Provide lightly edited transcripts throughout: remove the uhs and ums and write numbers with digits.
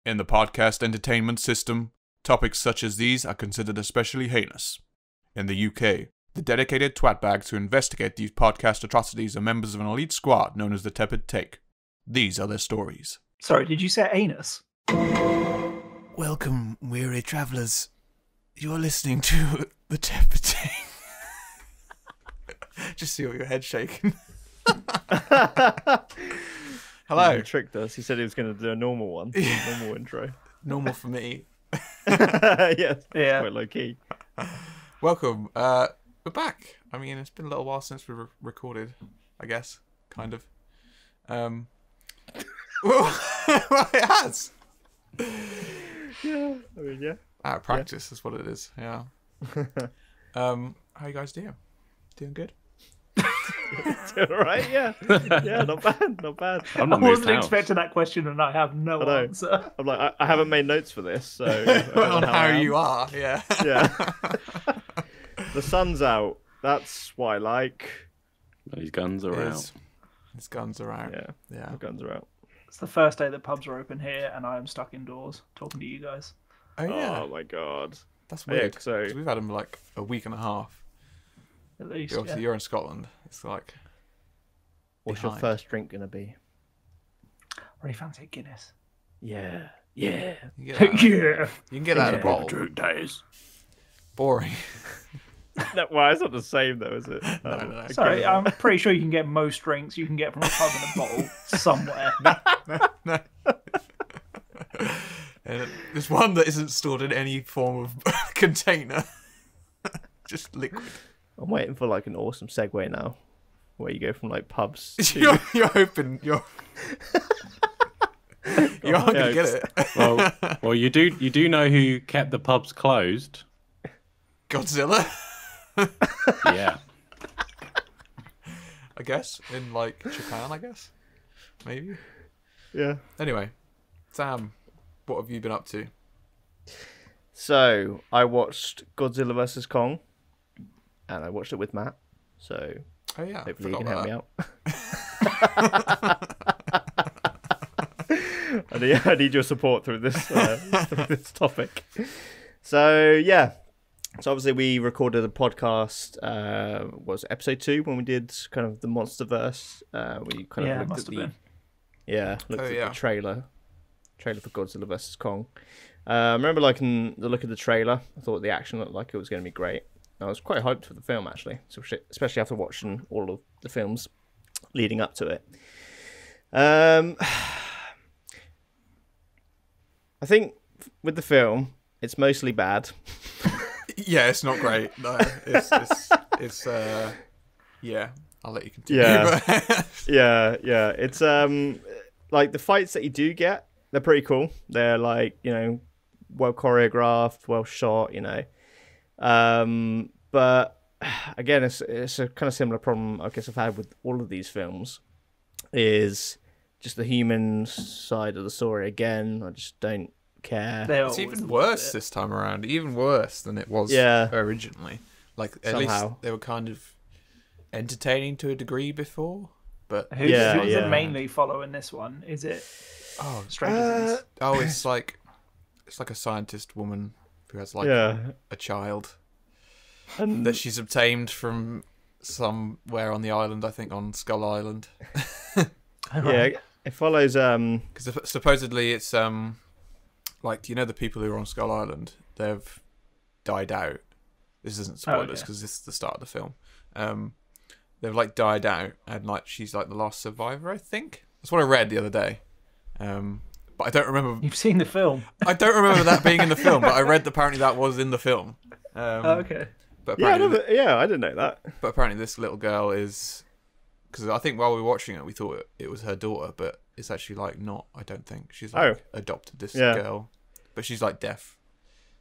In the podcast entertainment system, topics such as these are considered especially heinous. In the UK, the dedicated twatbags who investigate these podcast atrocities are members of an elite squad known as the Tepid Take. These are their stories. Sorry, did you say anus? Welcome, weary travellers. You're listening to the Tepid Take. Just see all your head shaking. Hello. He tricked us. He said he was going to do a normal one. Yeah. Normal intro. Normal for me. Yes. Yeah. Quite low key. Welcome. We're back. I mean, it's been a little while since we recorded, I guess. Kind of. Well, it has. Yeah. I mean, yeah. Out of practice is what it is. Yeah. How you guys doing? Doing good? All right. Yeah. Yeah. Not bad. Not bad. I wasn't expecting that question, and I have no answer. I'm like, I haven't made notes for this, so on how you are. Yeah. Yeah. The sun's out. That's what I like. His guns are out. His guns are out. Yeah. Yeah. The guns are out. It's the first day that pubs are open here, and I am stuck indoors talking to you guys. Oh yeah. Oh my god. That's weird. Yeah, so 'cause we've had them like a week and a half. At least, Obviously, you're in Scotland. It's like. what's your behind. first drink gonna be? Really fancy a Guinness. Yeah. Yeah. You can get that, Yeah. you can get that in a bottle. Drink days. Boring. No, well, it's not the same though, is it? No. Sorry, I'm pretty sure you can get most drinks you can get from a pub in a bottle somewhere. No. And there's one that isn't stored in any form of container. Just liquid. I'm waiting for like an awesome segue now, where you go from like pubs. To... You're hoping you're not gonna get it. Well, you do know who kept the pubs closed? Godzilla, Yeah. I guess, in like Japan, I guess, maybe. Yeah. Anyway, Sam, what have you been up to? So I watched Godzilla vs Kong, and I watched it with Matt. So Oh yeah, hopefully you forgot can help about me out. I need your support through this through this topic. So yeah, so obviously we recorded a podcast. Was it episode 2 when we did kind of the MonsterVerse? We kind of looked at the the trailer for Godzilla vs Kong. I remember liking the look of the trailer. I thought the action looked like it was going to be great. I was quite hyped for the film actually, especially after watching all of the films leading up to it. I think with the film, it's mostly bad. Yeah, it's not great. No, it's yeah. I'll let you continue. Yeah, but... yeah. It's like the fights that you do get, they're pretty cool. They're like, you know, well choreographed, well shot, you know. But again, it's a kind of similar problem I guess I've had with all of these films, is just the human side of the story. Again, I just don't care. It's even worse this time around. Even worse than it was originally. Like at least they were kind of entertaining to a degree before. But who's it mainly following this one? Is it Stranger Things? Oh, it's like a scientist woman who has like a child that she's obtained from somewhere on the island. I think on Skull Island. Yeah, it follows. Because supposedly it's like, you know, the people who are on Skull Island, they've died out. This isn't spoilers because this is the start of the film. They've like died out, and like she's like the last survivor. I think that's what I read the other day. But I don't remember. You've seen the film. I don't remember that being in the film, but I read that apparently that was in the film. Okay. But I didn't know that. But apparently this little girl is, because I think while we were watching it, we thought it was her daughter, but it's actually like not. I don't think she's like adopted this girl, but she's like deaf.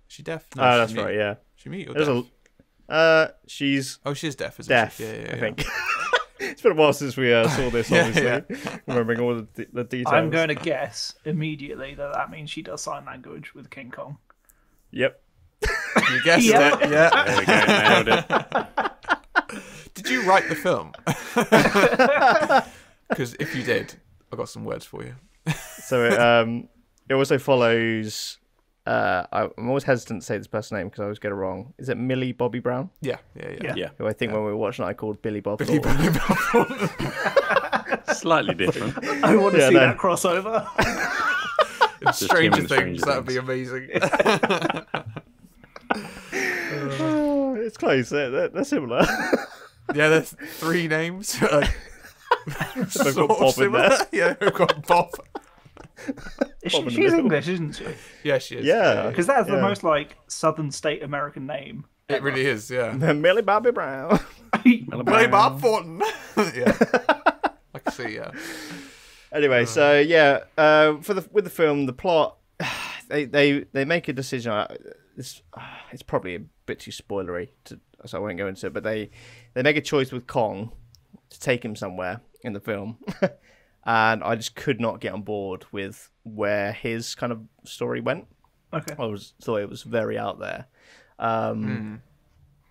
Is she deaf? No, that's right. Yeah. She mute or deaf? She's she's deaf. Isn't deaf. She? Yeah, I think. It's been a while since we saw this, obviously. Remembering all the details. I'm going to guess immediately that means she does sign language with King Kong. Yep. You guessed it. Yeah. There we go. Nailed it. Did you write the film? Because if you did, I got some words for you. So it also follows. I'm always hesitant to say this person's name because I always get it wrong. Is it Millie Bobby Brown? Yeah. Who I think when we were watching it, I called Billy Bob. Slightly different. I want to see that crossover. In Stranger Things, that would be amazing. It's close. They're similar. Yeah, there's 3 names. They've got Bob in there. Yeah, we've got Bob. She's English, isn't she? Yeah, she is. Yeah. Because that's the most like Southern state American name. It really is, yeah. Millie Bobby Brown. Billy Bob Thornton. Yeah. I can see, yeah. Anyway, so yeah, with the film, the plot, they make a decision. It's probably a bit too spoilery, so I won't go into it. But they make a choice with Kong to take him somewhere in the film, and I just could not get on board with where his kind of story went. Okay. I thought it was very out there, and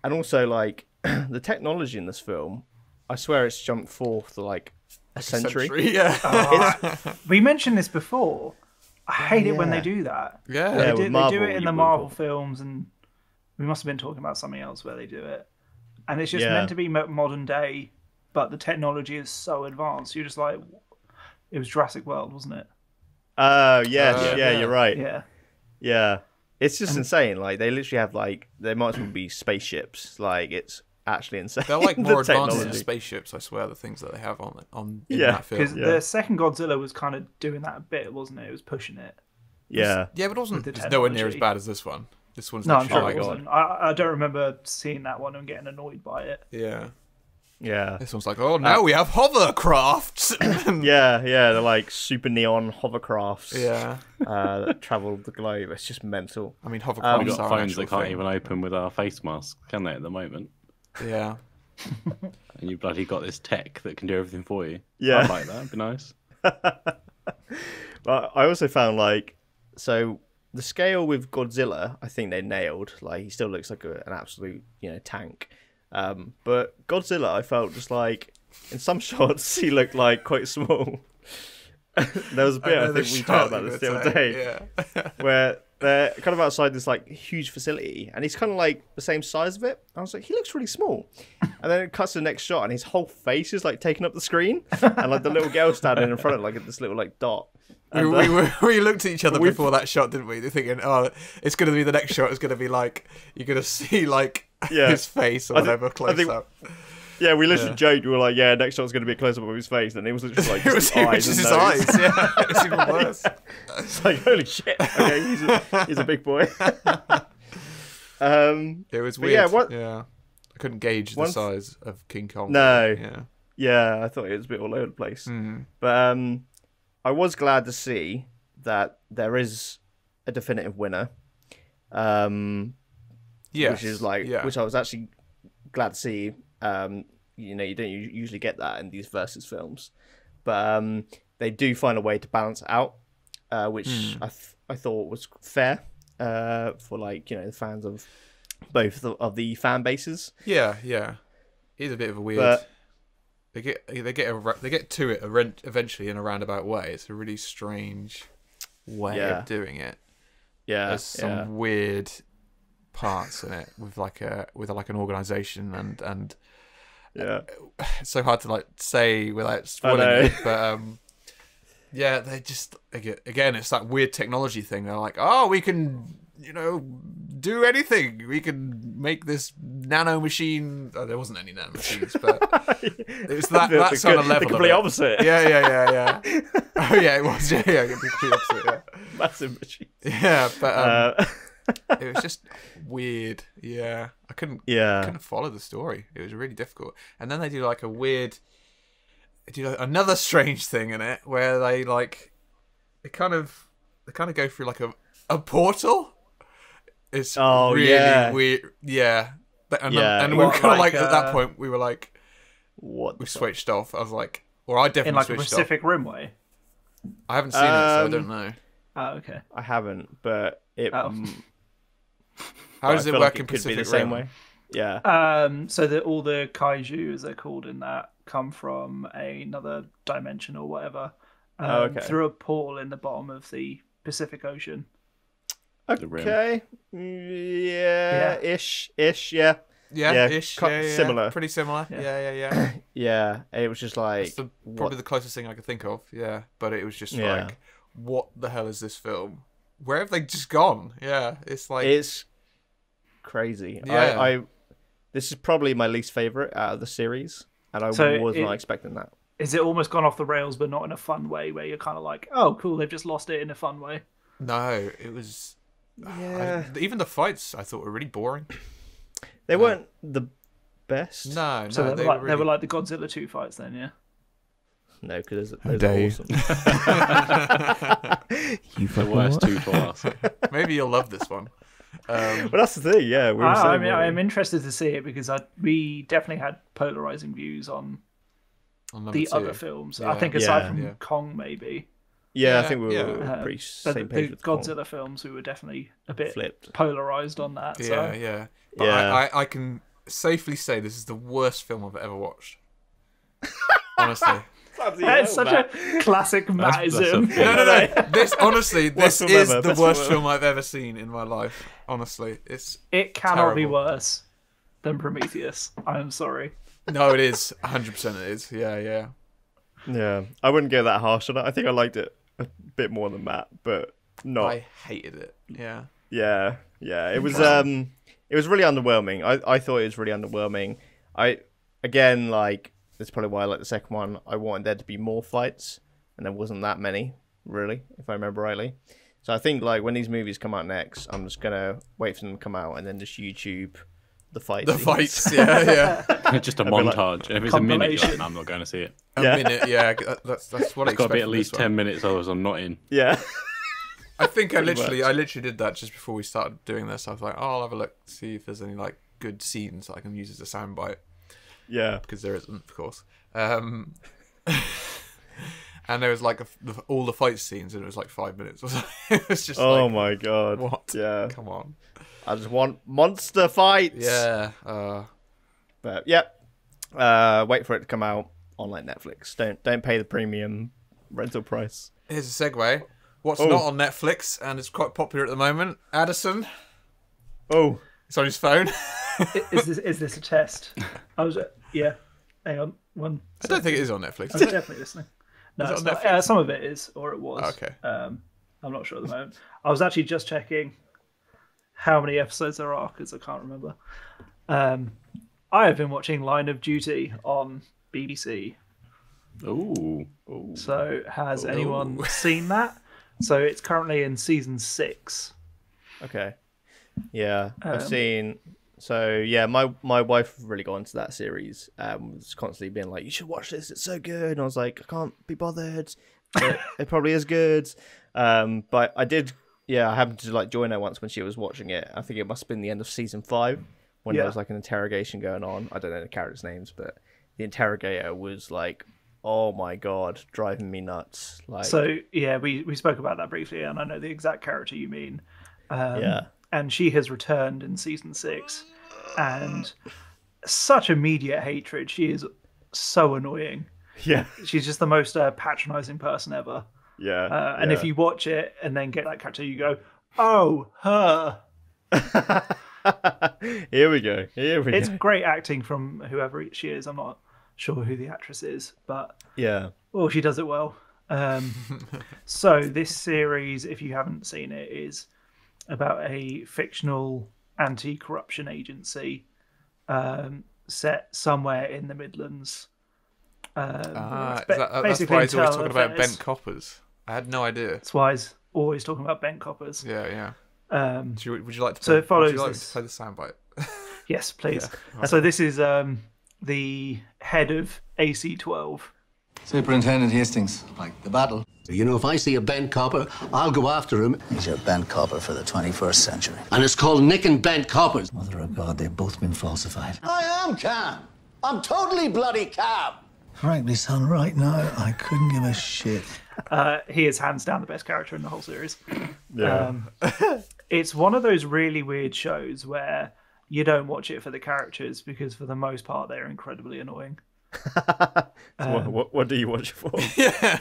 also like the technology in this film. I swear it's jumped forth to like a century. Yeah. We mentioned this before. I hate it when they do that. Yeah. Yeah, They with do it in the Marvel. Marvel films, and we must have been talking about something else where they do it. And it's just Yeah. meant to be modern day, but the technology is so advanced. You're just like, it was Jurassic World, wasn't it? Oh yes, yeah. you're right. Yeah. Yeah, it's just insane. Like they literally have like they might as well be spaceships. Like it's actually insane. They're like the more advanced than technology. spaceships, I swear, the things that they have in Yeah. that film. Because the second Godzilla was kind of doing that a bit, wasn't it? It was pushing it. Yeah, Yeah, but With the it's nowhere near as technology. bad as this one. This one's No, I'm literally sure it like, wasn't. I don't remember seeing that one and getting annoyed by it. yeah. yeah, This one's like, oh, now we have hovercrafts. yeah. They're like super neon hovercrafts. Yeah. That travel the globe. It's just mental. I mean, We've hovercrafts got are an phones actual that can't thing. even open with our face masks, can they, at the moment? Yeah. And you've bloody got this tech that can do everything for you. Yeah. I'd like that. It'd be nice. But I also found like so the scale with Godzilla. I think they nailed. Like he still looks like an absolute tank. But Godzilla, I felt just like in some shots he looked like quite small. There was a bit I think we talked about this the other day where they're kind of outside this like huge facility and he's kind of like the same size of it. I was like, he looks really small. And then it cuts to the next shot and his whole face is like taking up the screen and like the little girl standing in front of like this little like dot. And, we looked at each other before that shot, didn't we? They're thinking, oh, it's going to be the next shot. It's going to be like you're going to see like his face or whatever close up. Yeah, we literally joked. We were like, "Yeah, next shot's going to be a close up of his face," and it was literally like It was eyes just and his nose. eyes. Yeah, it's even worse. It's like, holy shit! Okay, he's a big boy. It was but weird. yeah, I couldn't gauge the size of King Kong. No. Yeah. Yeah, I thought it was a bit all over the place. But I was glad to see that there is a definitive winner. Yes. Which is like, yeah. which I was actually glad to see. You don't usually get that in these versus films, but they do find a way to balance it out, which I thought was fair for like the fans of both of the fan bases. Yeah. It's a bit of a weird. But, They get to it eventually in a roundabout way. It's a really strange way of doing it. Yeah, There's some weird parts in it with an organization and it's so hard to like say without spoiling it. But again it's that weird technology thing. They're like, oh, we can do anything. We can make this nano machine. Oh, there wasn't any nano machines, but it was that sort of level. The complete of it. opposite. Yeah. Oh yeah, it was. Yeah, the complete opposite. Yeah. Massive machine. Yeah, but it was just weird. Yeah, I couldn't follow the story. It was really difficult. And then they do like another strange thing in it where they kind of go through like a portal. It's really weird. Yeah. And we were kind of like at that point we were like, what? We switched off. I was like, or I definitely in like a switched Pacific off. Rim way. I haven't seen it, so I don't know. Oh, okay. I haven't, but it. Oh. How does it feel work like in it could Pacific be the same Rim? way? Yeah. So that all the kaiju, as they're called in that, come from another dimension or whatever, okay. through a portal in the bottom of the Pacific Ocean. Okay. Yeah. Ish. Yeah. Yeah, ish. Similar. Pretty similar. Yeah. Yeah. It was just like That's probably the closest thing I could think of. Yeah, but it was just like, what the hell is this film? Where have they just gone? Yeah, it's like it's crazy. Yeah. I this is probably my least favorite out of the series, and I was not expecting that. Is it almost gone off the rails, but not in a fun way, where you're kind of like, oh, cool, they've just lost it in a fun way? No, it was. Yeah. Even the fights I thought were really boring. They weren't the best. No, So they they were like the Godzilla 2 fights then, yeah? No, because those are dare you. awesome. The worst two for us. Maybe you'll love this one. But that's the thing, yeah. I'm interested to see it because we definitely had polarizing views on the other films. Yeah. I think aside from Yeah. Kong, maybe. Yeah, I think we were pretty But same the page with Kong. Godzilla films, we were definitely a bit Flipped. polarized on that. Yeah, So. yeah. But I can safely say this is the worst film I've ever watched. Honestly. That's such a classic Mattism. No. This honestly, this film is ever, the best worst film film I've ever seen in my life. Honestly, It cannot be terrible. worse than Prometheus. I'm sorry. No, it is 100%. It is. Yeah. Yeah, I wouldn't go that harsh on it. I think I liked it a bit more than Matt, but not. I hated it. Yeah. Yeah. It was really underwhelming. I thought it was really underwhelming. That's probably why I like the second one. I wanted there to be more fights, and there wasn't that many, really, if I remember rightly. So I think like when these movies come out next, I'm just gonna wait for them to come out and then just YouTube the fights. The fights. Yeah. Just a montage. If it's a minute, you're like, "No, I'm not going to see it. A minute. Yeah. That's what I It's got to be expect at from least this 10 one. minutes, or I'm not in. Yeah. I think I much. literally did that just before we started doing this. I was like, oh, I'll have a look, see if there's any like good scenes that I can use as a soundbite. Yeah. Because there isn't, of course. And there was like all the fight scenes, and it was like 5 minutes or something. It was just Oh like, my god. what? Yeah. Come on. I just want monster fights. Yeah. But yeah. Wait for it to come out on like Netflix. Don't pay the premium rental price. Here's a segue. What's Oh. not on Netflix and is quite popular at the moment? Addison. Oh. It's on his phone. Is this a test? Yeah. Hang on. I don't think it is on Netflix. I'm definitely listening. No, Is it it's on not. Netflix? Some of it is, or it was. Okay. I'm not sure at the moment. I was actually just checking how many episodes there are because I can't remember. I have been watching Line of Duty on BBC. Ooh. So has anyone seen that? So it's currently in season 6. Okay. Yeah. I've seen. So yeah, my wife really got into that series. Was constantly being like, "You should watch this. It's so good." And I was like, "I can't be bothered. It probably is good." But I did. Yeah, I happened to like join her once when she was watching it. I think it must have been the end of season 5 when there was like an interrogation going on. I don't know the characters' names, but the interrogator was like, "Oh my god, driving me nuts!" Like, So yeah, we spoke about that briefly, and I know the exact character you mean. yeah, And she has returned in season 6, and such immediate hatred. She is so annoying. yeah, She's just the most patronizing person ever. yeah. And if you watch it and then get that character, you go, "Oh, her." Here we go. It's great acting from whoever she is. I'm not sure who the actress is, but Yeah. she does it well. So this series, if you haven't seen it, is about a fictional anti-corruption agency set somewhere in the Midlands. That's why he's always talking about bent coppers. I had no idea. That's why he's always talking about bent coppers. Yeah. Would you like to? So it follows would you like this- to play the soundbite? Yes, please. Yeah. So this is the head of AC-12. Superintendent Hastings, like the battle. You know, if I see a bent copper, I'll go after him. He's your bent copper for the 21st century. And it's called nicking bent coppers. Mother of God, they've both been falsified. I am calm. I'm totally bloody calm. Frankly, son, right now, I couldn't give a shit. He is hands down the best character in the whole series. Yeah. It's one of those really weird shows where you don't watch it for the characters because for the most part they're incredibly annoying. What do you watch it for? Yeah.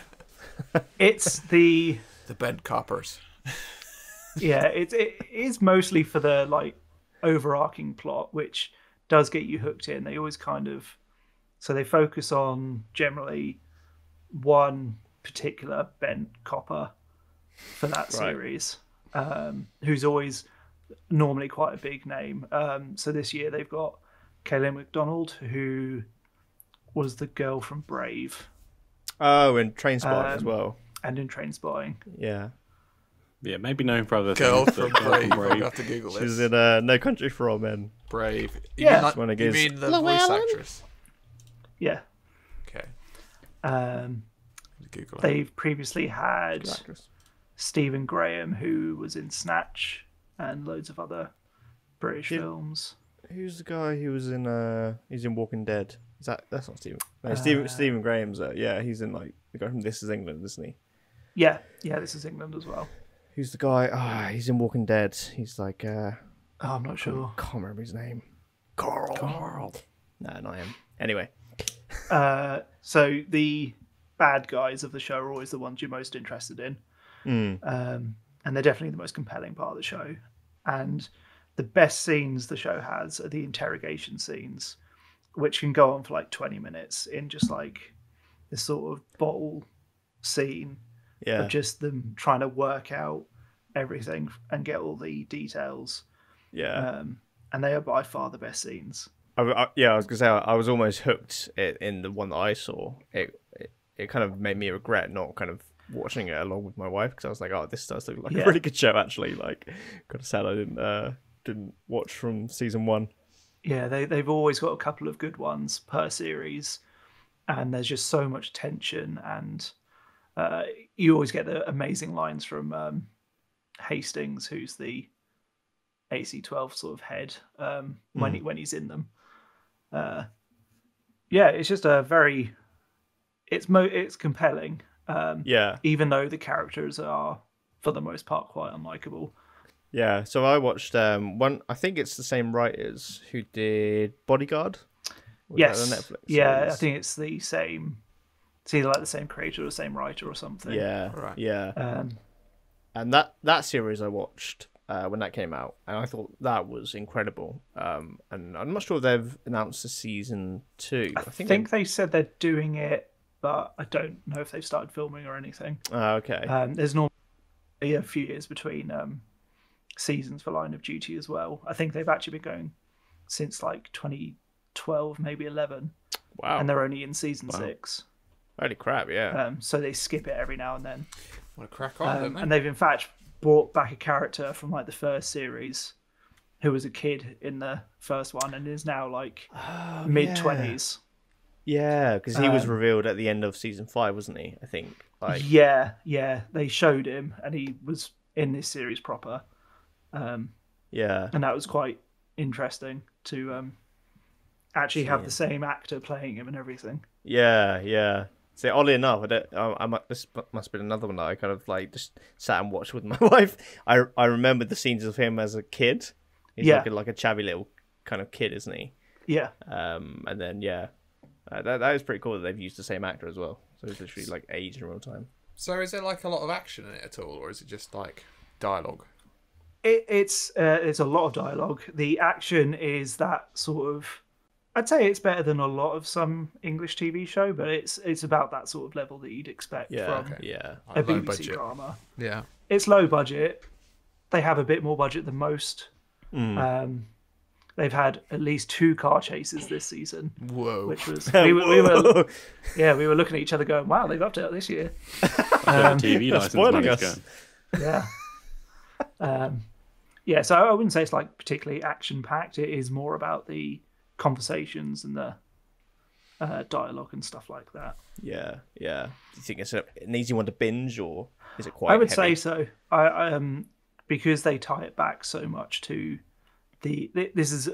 It's the The bent coppers. Yeah, it is mostly for the like overarching plot, which does get you hooked in. They always so they focus on generally one particular bent copper for that series, who's always normally quite a big name. So this year they've got Kaylee MacDonald, who was the girl from Brave. Oh, and Trainspotting as well. And in Trainspotting. Yeah. Yeah, maybe known for other Girl things. from but Brave. You have to Google this. She's in No Country for Old Men. Brave. Yeah. You mean the Hello, voice Alan? actress? Yeah. Okay. Google it. They've previously had Good actress. Stephen Graham, who was in Snatch and loads of other British Yeah. films. Who's the guy who was in? He's in Walking Dead. That's not Stephen? No, Stephen Graham's. Yeah, he's in like the guy from This Is England, isn't he? Yeah, This Is England as well. Who's the guy? He's in Walking Dead. He's like. Oh, I'm not sure. Can't remember his name. Carl. No, not him. Anyway. So the bad guys of the show are always the ones you're most interested in. And they're definitely the most compelling part of the show. And the best scenes the show has are the interrogation scenes, which can go on for like 20 minutes in just like this sort of bottle scene Yeah. of just them trying to work out everything and get all the details. Yeah. And they are by far the best scenes. I was gonna say I was almost hooked in the one that I saw. It kind of made me regret not kind of watching it along with my wife because I was like, oh, this does look like a really good show actually. Like, kind of sad I didn't watch from season 1. Yeah, they've always got a couple of good ones per series, and there's just so much tension, and you always get the amazing lines from Hastings, who's the AC-12 sort of head when he's in them. It's just a very it's compelling. Even though the characters are for the most part quite unlikable. Yeah, so I watched one. I think it's the same writers who did Bodyguard. Yes. That the Netflix yeah, series? I think it's the same. It's either like the same creator or the same writer or something. Yeah, Right. yeah. And that series I watched when that came out, and I thought that was incredible. And I'm not sure if they've announced a season 2. I think they said they're doing it, but I don't know if they've started filming or anything. Oh, okay. There's normally a few years between seasons for Line of Duty as well. I think they've actually been going since like 2012, maybe 11. Wow. And they're only in season 6. Holy crap! Yeah. So they skip it every now and then. Want to crack on, don't they? And they've in fact brought back a character from like the first series who was a kid in the first one and is now like mid-20s. Yeah, because he was revealed at the end of season 5, wasn't he? I think. Like. Yeah. They showed him, and he was in this series proper. Yeah. And that was quite interesting to actually have the same actor playing him and everything. Yeah. So oddly enough, this must have been another one that I kind of like just sat and watched with my wife. I remember the scenes of him as a kid. He's like a chavvy little kind of kid, isn't he? Yeah. And then that is pretty cool that they've used the same actor as well. So it's literally like aged in real time. So is there like a lot of action in it at all, or is it just like dialogue? It's a lot of dialogue. The action is that sort of. I'd say it's better than a lot of some English TV show, but it's about that sort of level that you'd expect from a Low BBC budget. drama. Yeah. It's low budget. They have a bit more budget than most. They've had at least 2 car chases this season. Whoa. Which was we were looking at each other going, wow, they've upped it this year. TV license spoiling money's us. going. Yeah. So I wouldn't say it's like particularly action packed. It is more about the conversations and the dialogue and stuff like that. Yeah. Do you think it's an easy one to binge, or is it quite? I would heavy? say so. I because they tie it back so much to this is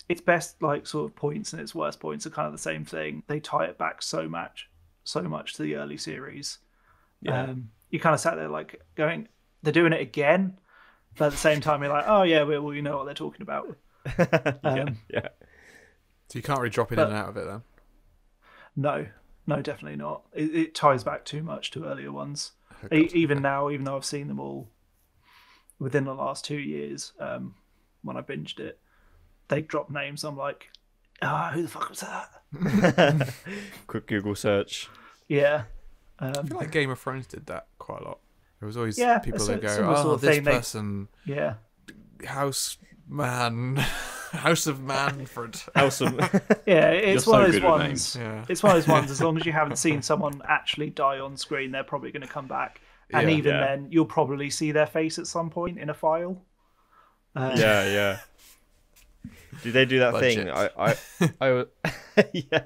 its best like sort of points and its worst points are kind of the same thing. They tie it back so much to the early series. Yeah. You kind of sat there like going, they're doing it again, but at the same time you're like, oh yeah, well you know what they're talking about. Yeah. So you can't really drop in and out of it then? No, definitely not. It ties back too much to earlier ones. Even now, even though I've seen them all within the last 2 years, when I binged it, they drop names. I'm like, who the fuck was that? Quick Google search. Yeah. I feel like Game of Thrones did that quite a lot. There was always people it's that a go, similar sort of this thing. person, Yeah. House of Manfred. Awesome. Yeah, it's You're one so of those good at ones. names. Yeah. It's one of those ones. As long as you haven't seen someone actually die on screen, they're probably going to come back. And Yeah. even Yeah. then, you'll probably see their face at some point in a file. Yeah. Do they do that thing? Yeah.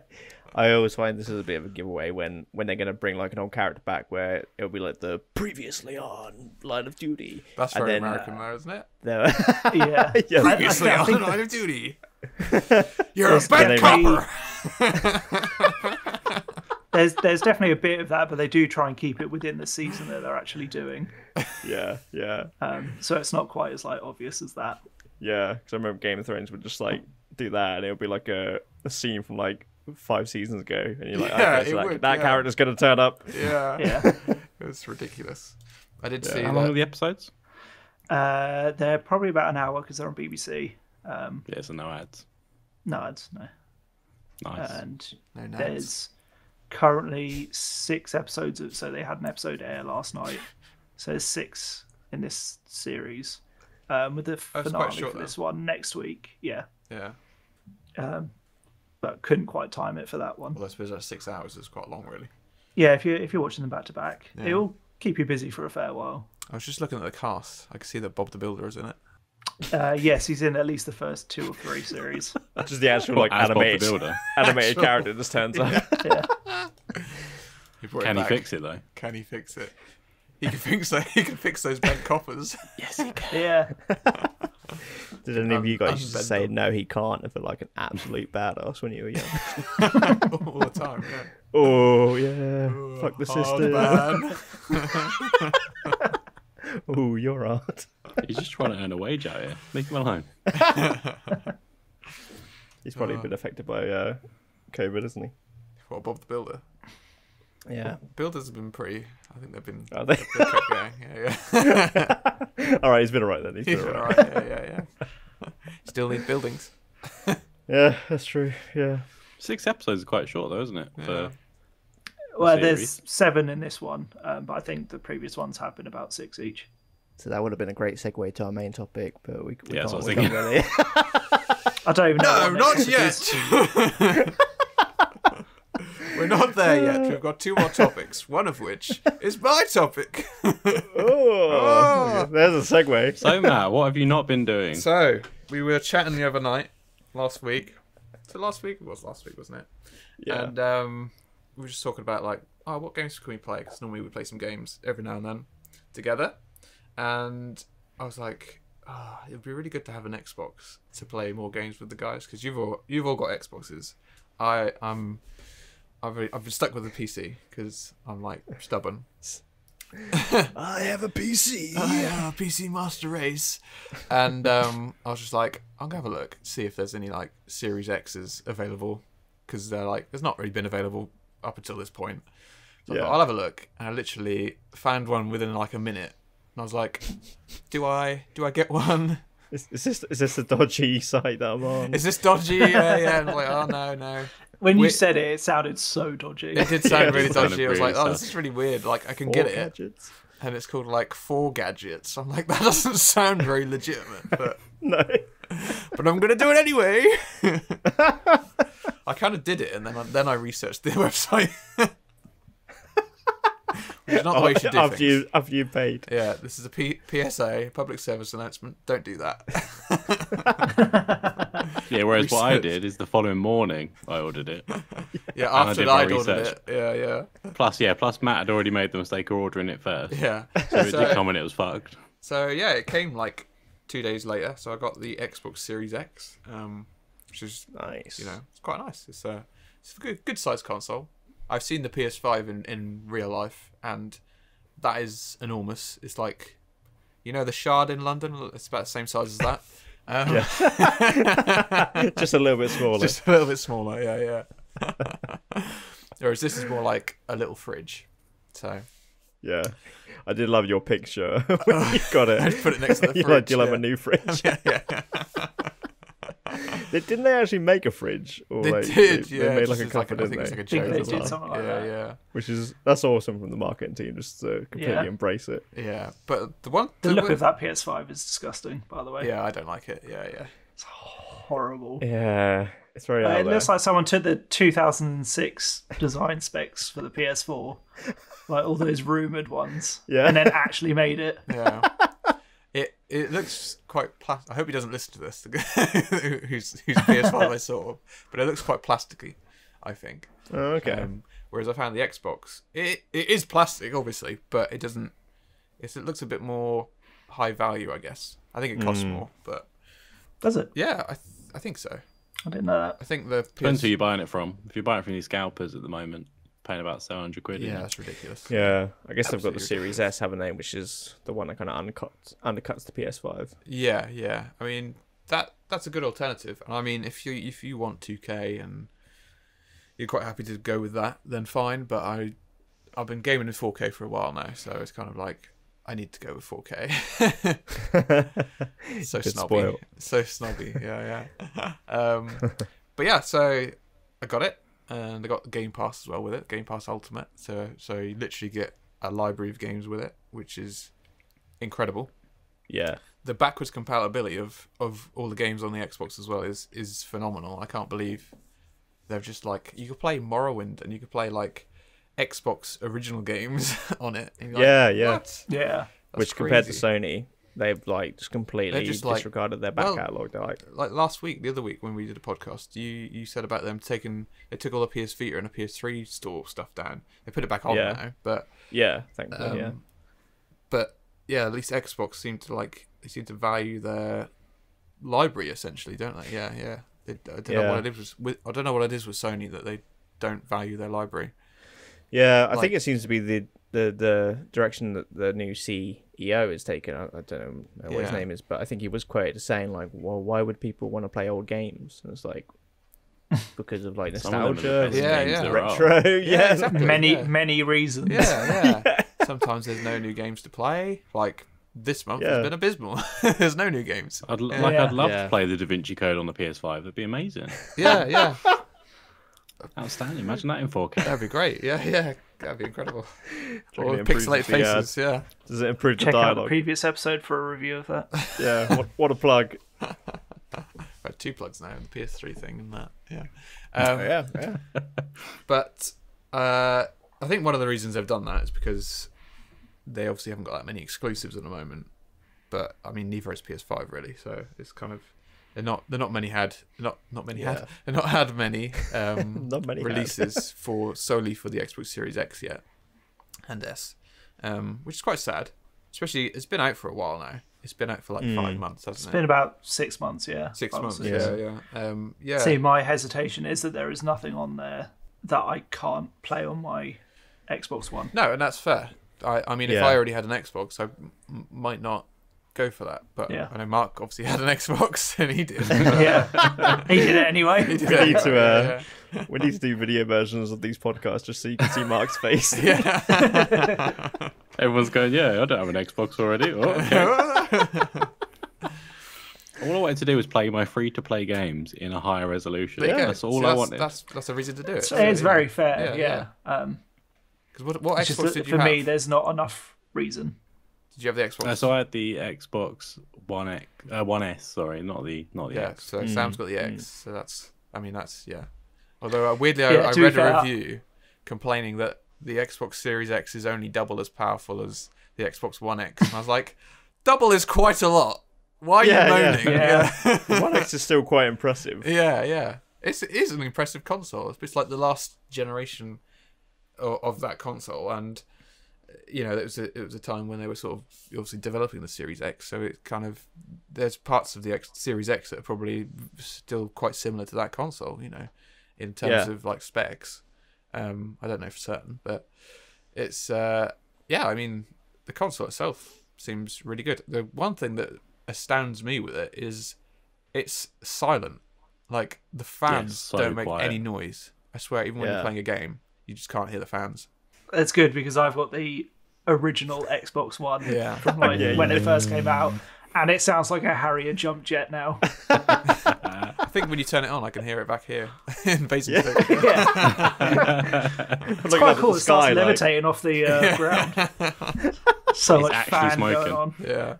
I always find this is a bit of a giveaway when they're going to bring like an old character back, where it'll be like the previously on Line of Duty. That's and very then, American, though, isn't it? Yeah. Yeah. Previously I on think Line of Duty. You're a There's bad gonna copper. There's definitely a bit of that, but they do try and keep it within the season that they're actually doing. Yeah. So it's not quite as like obvious as that. Yeah, because I remember Game of Thrones would just like do that, and it would be like a scene from like 5 seasons ago, and you're like, Yeah, okay, so it would, that yeah. character's gonna turn up. Yeah. Yeah. It was ridiculous. I did see How long are that. the episodes? They're probably about an hour because they're on BBC. Yeah, so no ads. No ads, no. Nice. And No names. there's currently 6 episodes. So they had an episode air last night. So there's 6 in this series. With the quite finale short, for though. this one next week. Yeah. Yeah. But couldn't quite time it for that one. Well, I suppose that's 6 hours is quite long, really. Yeah, if you're watching them back to back, Yeah. it'll keep you busy for a fair while. I was just looking at the cast. I can see that Bob the Builder is in it. Yes, he's in at least the first 2 or 3 series. Just the actual What, like as Bob the animated Builder? animated character just turns up. Yeah. He brought it Can he back. fix it though? Can he fix it? He can fix that. He can fix those bent coppers. Yes, he can. Yeah. Did any of you guys used to say unbendable. no, he can't, and feel like an absolute badass when you were young? All the time, yeah. Oh yeah, fuck the Hard sister. man. Oh, you're hard. He's just trying to earn a wage out here. Leave him alone. He's probably been affected by COVID, isn't he? What, Bob the Builder? Yeah. Builders have been pretty. I think they've been. Are they? They've kept going. Yeah. All right, he's been alright then. He's He's been been alright. alright. Yeah. Still need buildings. Yeah, that's true. Yeah. 6 episodes is quite short though, isn't it? Yeah. Well, series. there's 7 in this one, but I think the previous ones have been about 6 each. So that would have been a great segue to our main topic, but we Yeah, that's can't. what I was We can't really. I don't even know. No, what not next topic is. yet. We're not there yet. We've got 2 more topics. One of which is my topic. Oh, there's a segue. So Matt, what have you not been doing? So we were chatting the other night, last week. So last week it was last week, wasn't it? Yeah. And we were just talking about like, oh, what games can we play? Because normally we play some games every now and then together. And I was like, oh, it'd be really good to have an Xbox to play more games with the guys because you've all got Xboxes. I've been stuck with a PC because I'm like stubborn. I have a PC. I have a PC Master Race, and I was just like, I'm gonna have a look, see if there's any like Series X's available, because they're like, there's not really been available up until this point. So I Yeah. thought, I'll have a look, and I literally found one within like a minute, and I was like, do I get one? Is this a dodgy site that I'm on? Is this dodgy? Yeah. And I was like, oh no. When you Wait. said it, it sounded so dodgy. It did sound Yeah, really it sounded dodgy. I was really like, oh, this sus. is really weird. Like, I can Four get it. gadgets? And it's called like 4 gadgets. I'm like, that doesn't sound very legitimate, but No. I'm gonna do it anyway. I kind of did it, and then I researched the website. Which is not the way you should do things. After you paid. Yeah, this is a PSA, public service announcement. Don't do that. Yeah, whereas what I Research. did is the following morning I ordered it. Yeah, I after did I'd my ordered research. it. Yeah. Plus Matt had already made the mistake of ordering it first. Yeah. So it did come when it was fucked. So yeah, it came like 2 days later. So I got the Xbox Series X, which is Nice. it's quite nice. It's a good sized console. I've seen the PS5 in real life, and that is enormous. It's like, the Shard in London. It's about the same size as that. Just a little bit smaller. Just a little bit smaller. Yeah. Whereas this is more like a little fridge. So Yeah. I did love your picture when you got it. I put it next to the You're fridge. like, do you have a new fridge? Didn't they actually make a fridge? Or They like, did, they yeah. made just like a as couple, I think didn't it's they? like a think joke they as did well. something like yeah, that. yeah, That's awesome from the marketing team, just to completely Yeah. embrace it. yeah. But the look of that PS5 is disgusting, by the way. Yeah, I don't like it. Yeah. It's horrible. Yeah, it's very out It there. looks like someone took the 2006 design specs for the PS4, like all those rumored ones, Yeah. and then actually made it. Yeah. It looks quite I hope he doesn't listen to this. who's PS5 I saw, but it looks quite plasticky, I think. Oh, okay. Whereas I found the Xbox, it is plastic, obviously, but it doesn't. It looks a bit more high value, I guess. I think it costs more, but Does it? yeah, I think so. I didn't know that. I think the Depends who you're buying it from. If you're buying it from these scalpers at the moment, paying about £700. yeah, that's ridiculous. Yeah, I guess they've got the Absolutely Series S, haven't they? Which is the one that kind of undercuts the PS5. Yeah. I mean that's a good alternative. And I mean if you want 2K and you're quite happy to go with that, then fine. But I've been gaming in 4K for a while now, so it's kind of like I need to go with 4K. So Good snobby, spoil. so snobby. Yeah. But yeah, so I got it, and I got Game Pass as well with it, Game Pass Ultimate. So you literally get a library of games with it, which is incredible. Yeah. The backwards compatibility of all the games on the Xbox as well is phenomenal. I can't believe they're just like, you could play Morrowind and you could play like Xbox original games on it. And you're Yeah, like, yeah. What? Yeah. That's Which compared to crazy. Sony, they've like just completely They're just, like, disregarded their back well, catalogue. They're like, Like the other week when we did a podcast, you said about them they took all the PS Vita and the PS3 store stuff down. They put it back on Yeah. now, but yeah, thankfully, yeah. But yeah, at least Xbox seem to value their library essentially, don't they? Yeah. I don't know what it is I don't know what it is with Sony that they don't value their library. Yeah, I Like- think it seems to be the direction that the new CEO is taking. I don't know what his Yeah. name is, but I think he was quoted as saying like, "Well, why would people want to play old games?" And it's like because of like Some of them are the nostalgia, best Yeah, games yeah. there are. retro. Yeah, exactly. Many reasons. Yeah. Sometimes there's no new games to play. Like this month Yeah. has been abysmal. There's no new games. I'd Yeah. I'd love Yeah. to play the Da Vinci Code on the PS5. That'd be amazing. Yeah. Outstanding. Imagine that in 4K. That'd be great. Yeah. That'd be incredible. reckon Or it improves pixelated the, faces. Yeah. Does it improve the Check out the dialogue? previous episode for a review of that. Yeah, what a plug. I have 2 plugs now, the PS3 thing and that. Yeah. Yeah. But I think one of the reasons they've done that is because they obviously haven't got that many exclusives at the moment. But I mean, neither has PS5 really. So it's kind of they're not many had not many Yeah. had they're not had many Not many had. releases solely for the Xbox Series X yet and S, which is quite sad. Especially it's been out for a while now. It's been out for like 5 months, hasn't It's it? been about 6 months, yeah. 6 5 or months. 6. Yeah. See, my hesitation is that there is nothing on there that I can't play on my Xbox One. No, and that's fair. I mean, if Yeah. I already had an Xbox, I might not go for that. But Yeah. I know Mark obviously had an Xbox, and he did. Yeah, he did it anyway. He did We need it. to we need to do video versions of these podcasts just so you can see Mark's face. Yeah. Everyone's going, yeah, I don't have an Xbox already. Oh, okay. All I wanted to do was play my free-to-play games in a higher resolution. There you go. That's all See, I wanted. That's a reason to do it. It's very fair, Yeah. yeah. Because what It's just Xbox that did you for have? me, there's not enough reason. Did you have the Xbox? So I had the Xbox One S, sorry, not the Yeah. X. So Sam's got the X. So that's yeah. Although weirdly, Yeah, I to be read a fair, review complaining that the Xbox Series X is only double as powerful as the Xbox One X, and I was like, double is quite a lot. Why are Yeah, you yeah. moaning? Yeah. The One X is still quite impressive. Yeah. It is an impressive console. It's like the last generation of that console, and you know, it was a time when they were sort of obviously developing the Series X. So it kind of there's parts of the Series X that are probably still quite similar to that console. You know, in terms of like specs. I don't know for certain, but it's I mean, the console itself seems really good. The one thing that astounds me with it is it's silent. Like the fans so don't make quiet. any noise. I swear, even when you're Yeah. playing a game, you just can't hear the fans. It's good because I've got the original Xbox One Yeah. from like when it first came out, and it sounds like a Harrier jump jet now. I think when you turn it on, I can hear it back here in Basingstoke. It's quite cool. It starts levitating off the ground. So It's much actually fan smoking. going on. Yeah.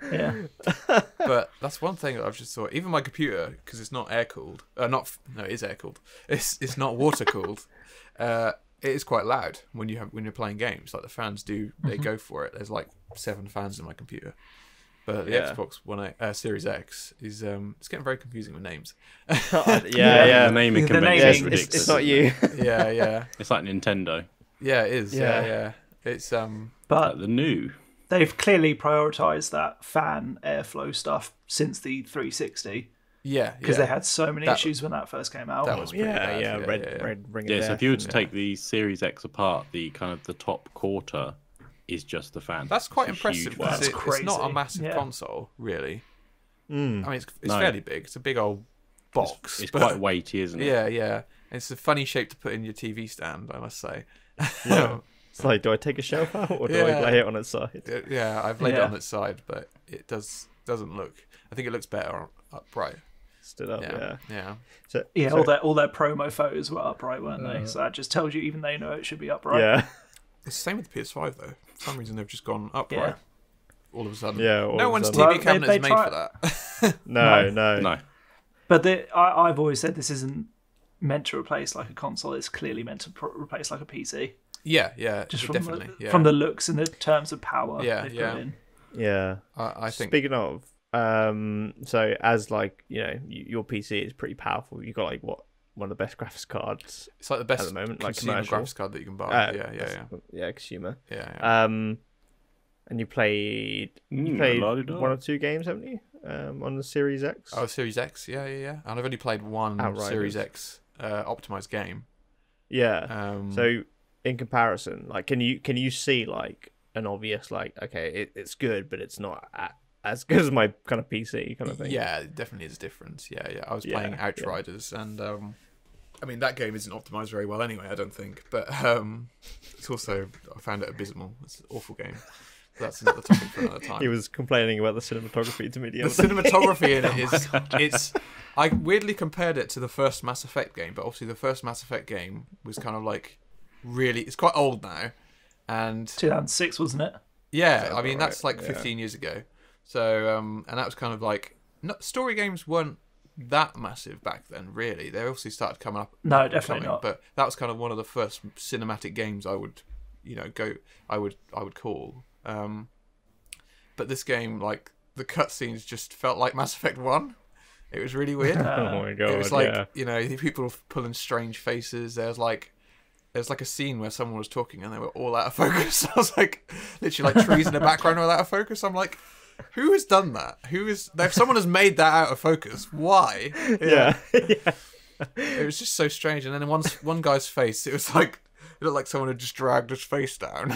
But that's one thing that I've just thought. Even my computer, because it's not air cooled. No, it is air cooled. It's not water cooled. It is quite loud when you're playing games. Like the fans do, they go for it. There's like 7 fans in my computer. But the Xbox One Series X is it's getting very confusing with names. The naming convention is ridiculous. It's not you. Yeah. It's like Nintendo. Yeah, it is. Yeah. It's But The new. they've clearly prioritized that fan airflow stuff since the 360 because they had so many issues when that first came out. That was pretty bad. Red ring. Yeah, so if you were to take the Series X apart, the kind of the top quarter is just the fan. That's quite It's a impressive. huge Because That's it's not a crazy. massive console, really. I mean, it's No. fairly big. It's a big old box. It's but- quite weighty, isn't it? Yeah. It's a funny shape to put in your TV stand, I must say. It's like, do I take a shelf out or do I Yeah. lay it on its side? Yeah, I've laid it on its side, but it doesn't look. I think it looks better upright. Stood up, Yeah. So, All their promo photos were upright, weren't they? So that just tells you even they know it should be upright. yeah. It's the same with the PS5 though. For some reason they've just gone upright. All of a sudden. Yeah, all No of a one's sudden. TV Well, cabinet they is made try- for that. No. But I've always said this isn't meant to replace like a console. It's clearly meant to replace like a PC. Yeah. Just definitely. from the looks and the terms of power Yeah, they've yeah. put in. Yeah. I think. Speaking of, so as like, your PC is pretty powerful. You got like one of the best graphics cards It's like the best at the moment, like consumer commercial graphics card that you can buy. Yeah. consumer. Yeah. And you played la-di-da. 1 or 2 games, haven't you? On the Series X. Oh, Series X. Yeah. And I've only played one Outriders. Series X optimized game. Yeah. So in comparison, like, can you see like an obvious like, okay, it's good, but it's not as good as my kind of PC kind of thing? Yeah, it definitely is a difference. Yeah. I was playing Outriders, and I mean that game isn't optimized very well anyway. I don't think, but it's also I found it abysmal. It's an awful game. That's another topic for another time. He was complaining about the cinematography to me. The cinematography in it is I weirdly compared it to the first Mass Effect game, but obviously the first Mass Effect game was kind of like really, it's quite old now, and 2006, wasn't it? yeah, I mean right, that's like 15 years ago. So and that was kind of like story games weren't that massive back then, really. They obviously started coming up. No, definitely not. But that was kind of one of the first cinematic games I would, I would call. But this game, like the cutscenes, just felt like Mass Effect 1. It was really weird. Oh my god! It was like people pulling strange faces. There's like a scene where someone was talking and they were all out of focus. I was like, literally like trees in the background were out of focus. I'm like, who has done that? If someone has made that out of focus, why? Yeah. It was just so strange. And then one guy's face, it looked like someone had just dragged his face down.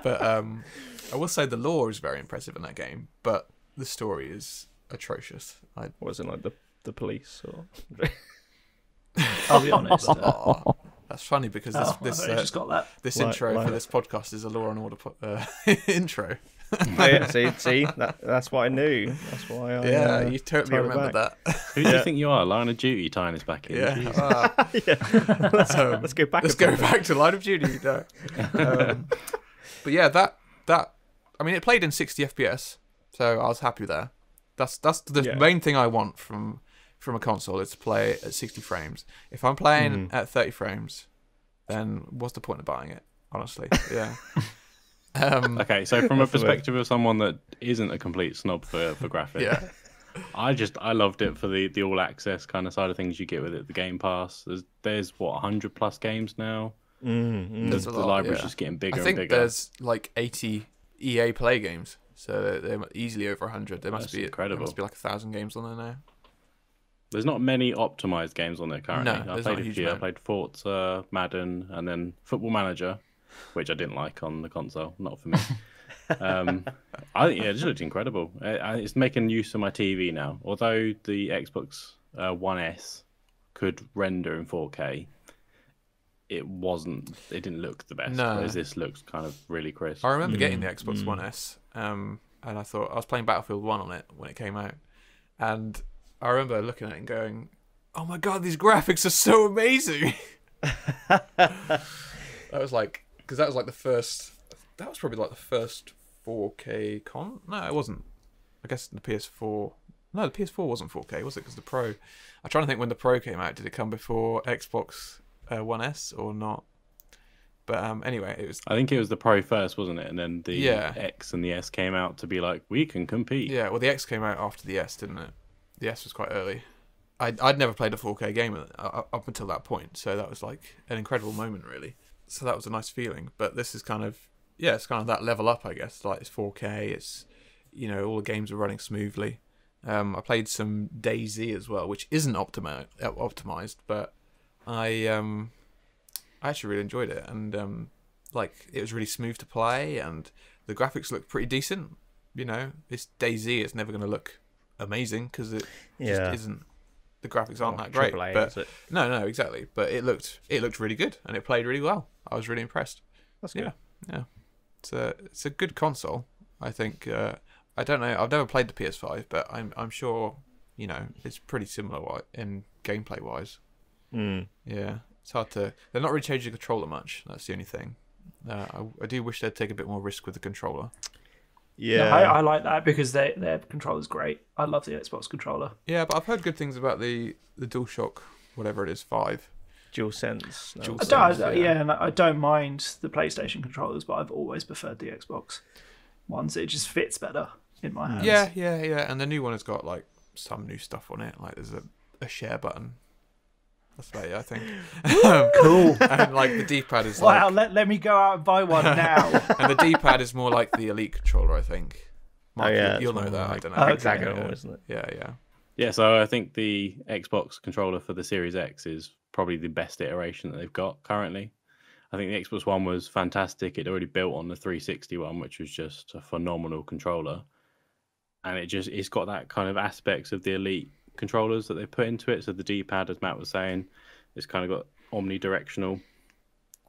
But I will say the lore is very impressive in that game, but the story is atrocious. Wasn't like the police or. I'll be honest. That's funny because I this just got that. this Like- intro like for it. this podcast is a Law and Order intro. Yeah, see, that's what I knew. That's why I. Yeah, you totally tied it remember back. that. Who do you think you are? Line of Duty tying us back in. Yeah. Jeez. Let's go back. Let's go back to Line of Duty. No. But yeah, that I mean, it played in 60 FPS, so I was happy there. That's the main thing I want from a console is to play at 60 frames. If I'm playing at 30 frames, then what's the point of buying it? Honestly, yeah. Okay, so from a That's the way. perspective of someone that isn't a complete snob for graphics, Yeah. I loved it for the all access kind of side of things you get with it. The Game Pass, there's what 100 plus games now. There's a The lot, library's yeah. just getting bigger I think and bigger. there's like 80 EA Play games, so they're easily over 100. There must That's be incredible. There must be like 1,000 games on there now. There's not many optimized games on there currently. No, I there's played not a a huge few. I amount. played Forza, Madden, and then Football Manager, which I didn't like on the console. Not for me. It just looked incredible. It's making use of my TV now. Although the Xbox One S could render in 4K, it didn't look the best. No. Whereas this looks kind of really crisp. I remember getting the Xbox One S, and I thought I was playing Battlefield 1 on it when it came out, and I remember looking at it and going, "Oh my god, these graphics are so amazing!" That was like the first. That was probably like the first 4K con. No, it wasn't. I guess the PS4. No, the PS4 wasn't 4K, was it? Because the Pro. I'm trying to think when the Pro came out. Did it come before Xbox One S or not? But anyway, it was. I think it was the Pro first, wasn't it? And then the Yeah. X and the S came out to be like, we can compete. Yeah, well, the X came out after the S, didn't it? The S was quite early. I'd never played a 4K game up until that point, so that was like an incredible moment, really. So that was a nice feeling. But this is kind of, it's kind of that level up, I guess. Like, it's 4K, it's, all the games are running smoothly. I played some DayZ as well, which isn't optimized, but I actually really enjoyed it, and it was really smooth to play, and the graphics looked pretty decent. It's DayZ, it's never going to look amazing because it just isn't. The graphics aren't that great, AAA, but is it? no, exactly. But it looked really good, and it played really well. I was really impressed. That's good. Yeah. It's a good console. I think. I don't know. I've never played the PS5, but I'm sure it's pretty similar in gameplay wise. Yeah, it's hard to. They're not really changing the controller much. That's the only thing. I do wish they'd take a bit more risk with the controller. Yeah, I like that because their controller's great. I love the Xbox controller. Yeah, but I've heard good things about the DualShock, whatever it is, 5. DualSense. No. And I don't mind the PlayStation controllers, but I've always preferred the Xbox ones. It just fits better in my hands. Yeah. And the new one has got like some new stuff on it. Like there's a share button. That's about it, I think. Cool. And like the D-pad is Wow, like... let me go out and buy one now. And the D-pad is more like the Elite controller, I think. Marc, you'll know that. I don't know. Hexagonal, isn't it? Yeah. Yeah, so I think the Xbox controller for the Series X is probably the best iteration that they've got currently. I think the Xbox One was fantastic. It already built on the 360 one, which was just a phenomenal controller. And it's got that kind of aspects of the Elite controllers that they put into it. So the D-pad, as Matt was saying, it's kind of got omnidirectional.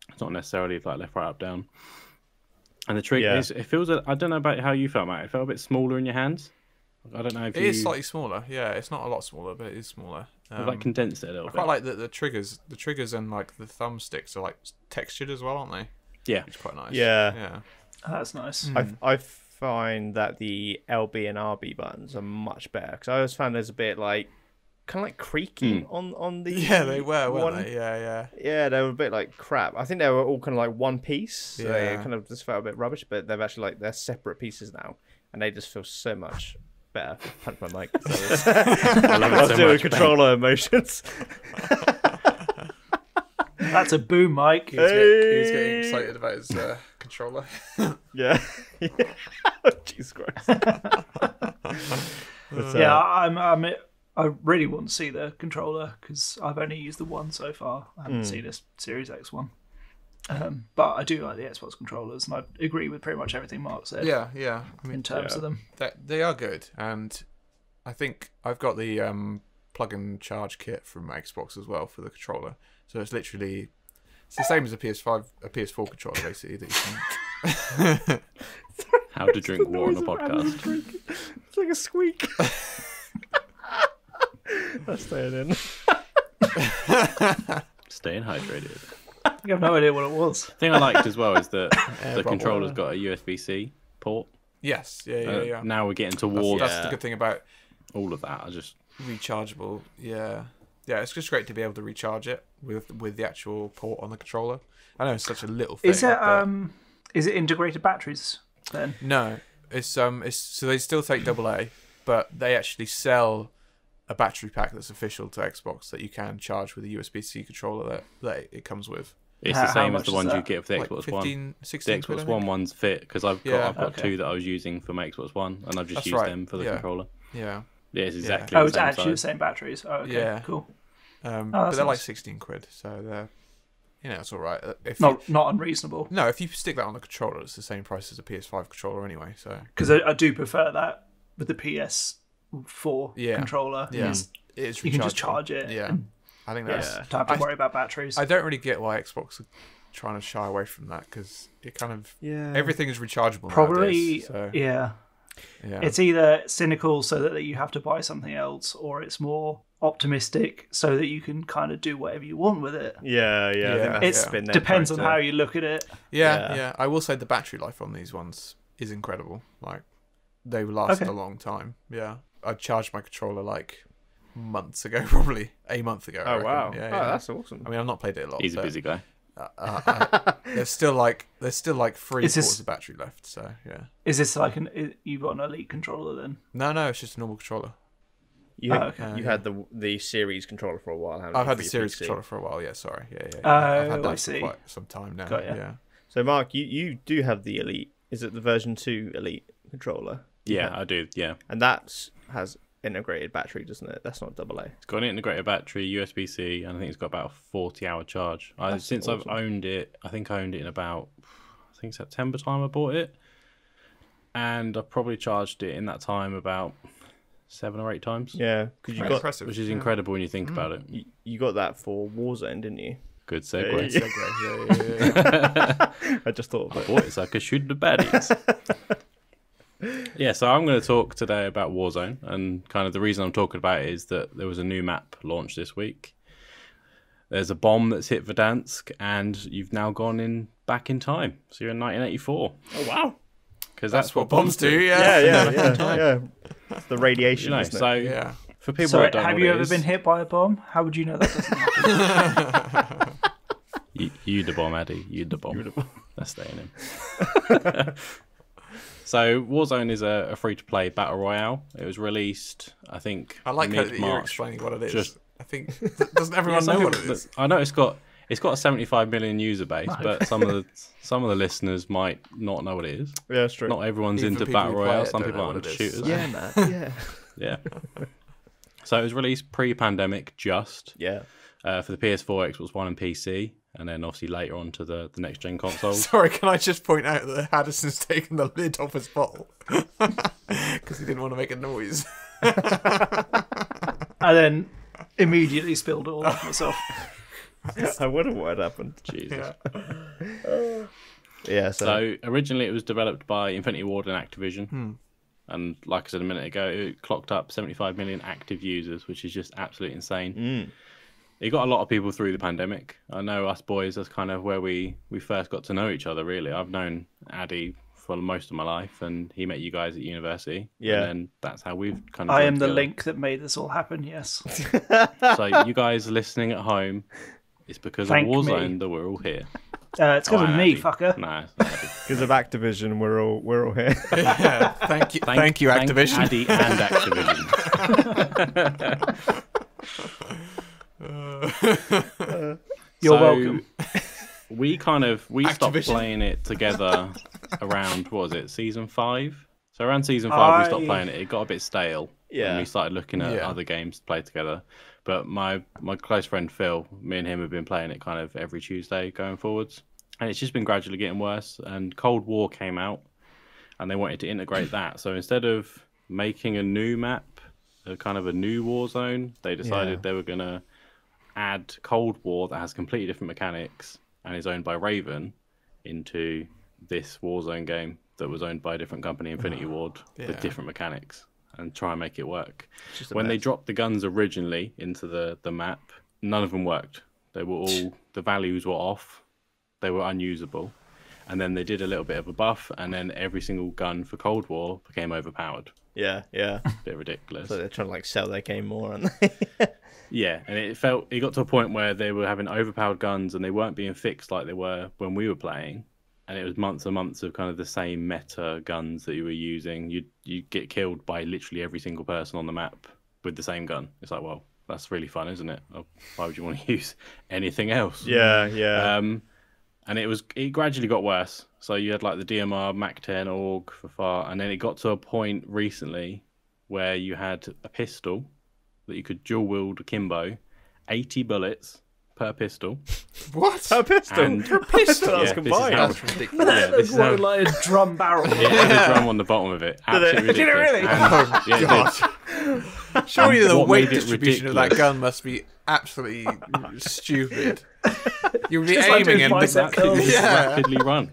It's not necessarily like left, right, up, down. And the trigger it feels. I don't know about how you felt, Matt. It felt a bit smaller in your hands. I don't know if it is slightly smaller. Yeah, it's not a lot smaller, but it is smaller. Like condensed it a little bit. I quite like the triggers. The triggers and like the thumbsticks are like textured as well, aren't they? Yeah, which is quite nice. Yeah. Oh, that's nice. I find that the LB and RB buttons are much better because I always found there's a bit like kind of like creaky on the they were, weren't they? Yeah, they were a bit like crap. I think they were all kind of like one piece, so they Yeah. kind of just felt a bit rubbish. But they've actually they're separate pieces now, and they just feel so much better. Punch my mic. So I love I it was so doing much. controller emotions. That's a boom mic. He was getting excited about his controller. Yeah. Jesus Christ. I really want to see the controller because I've only used the one so far. I haven't seen a Series X one. But I do like the Xbox controllers, and I agree with pretty much everything Mark said. Yeah. I mean, in terms of them, they are good, and I think I've got the plug and charge kit from Xbox as well for the controller. So it's the same as a PS4 controller basically that you can. How to drink water on a podcast. It's like a squeak. That's staying in. Staying hydrated. I have no idea what it was. The thing I liked as well is that the bubble controller's water. got a USB-C port. Yes, yeah. Now we're getting towards That's the good thing about all of that. I just rechargeable. Yeah. It's just great to be able to recharge it with the actual port on the controller. I know it's such a little thing. Is it integrated batteries then? No, it's so they still take AA, but they actually sell a battery pack that's official to Xbox that you can charge with a USB-C controller that it comes with. it's How the same much as the is ones you that? get for the Like Xbox 15, One. 16 The quid, I Xbox think. One ones fit because I've got okay. two that I was using for my Xbox One, and I've just That's used right, them for the yeah. controller. Yeah. Yeah, it's exactly. Oh, the it's same actually the size. same batteries. Oh, okay, Yeah. cool. But that's they're like nice. 16 quid, so they're it's all right. If Not unreasonable. if you stick that on the controller, it's the same price as a PS5 controller anyway. So Because I do prefer that with the PS4 Yeah. controller. yeah, It's- it's you can just rechargeable. charge it. Yeah, and I think that's. Yeah. Time to worry about batteries. I don't really get why Xbox are trying to shy away from that because it kind of everything is rechargeable Probably, nowadays, so, yeah. It's either cynical so that you have to buy something else, or it's more optimistic so that you can kind of do whatever you want with it. Yeah. I think that's been their Depends on character. how you look at it. Yeah. I will say the battery life on these ones is incredible. Like, they last a long time. Yeah. I charged my controller like months ago, probably a month ago. I Oh reckon. wow! Yeah, Oh, that's awesome. I mean, I've not played it a lot. He's a but, busy guy. there's still like 3 Is this- quarters of battery left. So yeah. Is this like you've got an Elite controller then? No, it's just a normal controller. You okay. had the series controller for a while, haven't I've you, had for the your series PC? controller for a while. Yeah, sorry. Yeah. Oh, I've had I that for see. quite some time now. Got ya. Yeah. So Mark, you do have the Elite. Is it the version 2 Elite controller? Yeah, I do. Yeah, And that has integrated battery, doesn't it? That's not AA. it's got an integrated battery, USB-C, and I think it's got about a 40-hour charge. Since I've owned it, I think I owned it in about September time I bought it, and I've probably charged it in that time about 7 or 8 times. Yeah, because you Very got impressive. Which is incredible when you think about it. you got that for Warzone, didn't you? Good Yeah, segue. Yeah. I just thought of it. Bought it so I could shoot the baddies. Yeah, so I'm going to talk today about Warzone, and kind of the reason I'm talking about it is that there was a new map launched this week. There's a bomb that's hit Verdansk, and you've now gone back in time. So you're in 1984. Oh wow! Because That's what bombs do. Yeah. Yeah. It's the radiation, isn't it? So Yeah. for people Sorry, that don't know have what you it ever is, been hit by a bomb? How would you know that doesn't happen? you the bomb, Addy. You the bomb. That's staying in. So Warzone is a free-to-play battle royale. It was released, I think, I like how you're mid-March. explaining what it is. Just- I think doesn't everyone know what it is? I know it's got a 75 million user base, but some of the listeners might not know what it is. Yeah, that's true. Not everyone's Even into people battle who play royale. it Some don't people know aren't what into it is, shooters. so- Yeah, man. Yeah. Yeah. So it was released pre-pandemic, just Yeah. for the PS4, Xbox One, and PC, and then obviously later on to the next gen consoles. Sorry, can I just point out that Addison's taken the lid off his bottle because he didn't want to make a noise. And then immediately spilled it all off myself. I wonder what had happened. Jesus. Yeah. So originally it was developed by Infinity Ward and Activision. And like I said a minute ago, it clocked up 75 million active users, which is just absolutely insane. It got a lot of people through the pandemic. I know us boys, that's kind of where we first got to know each other, really. I've known Addy for most of my life, and he met you guys at university. Yeah. And then that's how we've kind of I joined am the together. link that made this all happen, yes. So you guys listening at home, it's because Thank of Warzone me. that we're all here. It's because of and me, Addy. fucker. Nah, it's not Addy. because of Activision, we're all here. Yeah, thank you, Activision. Addy and Activision. You're So, welcome. We stopped Activision. playing it together around, what was it, season 5? So around season 5 we stopped playing it. It got a bit stale. Yeah. And we started looking at Yeah. other games to play together. But my close friend Phil, me and him have been playing it kind of every Tuesday going forwards. And it's just been gradually getting worse. And Cold War came out and they wanted to integrate that. So instead of making a new map, a kind of a new Warzone, they decided they were going to add Cold War that has completely different mechanics and is owned by Raven into this Warzone game that was owned by a different company, Infinity Ward, with different mechanics, and try and make it work. When they dropped the guns originally into the map, none of them worked. They were all, the values were off, they were unusable. And then they did a little bit of a buff, and then every single gun for Cold War became overpowered. Yeah. Bit ridiculous. So they're trying to like sell their game more, aren't they? Yeah, and it got to a point where they were having overpowered guns and they weren't being fixed like they were when we were playing. And it was months and months of kind of the same meta guns that you were using. You'd get killed by literally every single person on the map with the same gun. It's like, well, that's really fun, isn't it? Why would you want to use anything else? Yeah. And it gradually got worse. So you had like the DMR, MAC-10, AUG for far, and then it got to a point recently where you had a pistol that you could dual wield akimbo, 80 bullets per pistol. What? A pistol. And A pistol. That's yeah, combined. That's ridiculous. Yeah, this is how, like a drum barrel. it has a drum on the bottom of it. Absolutely Did it ridiculous. really? And, yeah, it did. Surely the What weight made it distribution of that ridiculous? gun must be absolutely stupid. You'll be Just like aiming doing and bicep curls. Just Yeah. rapidly run.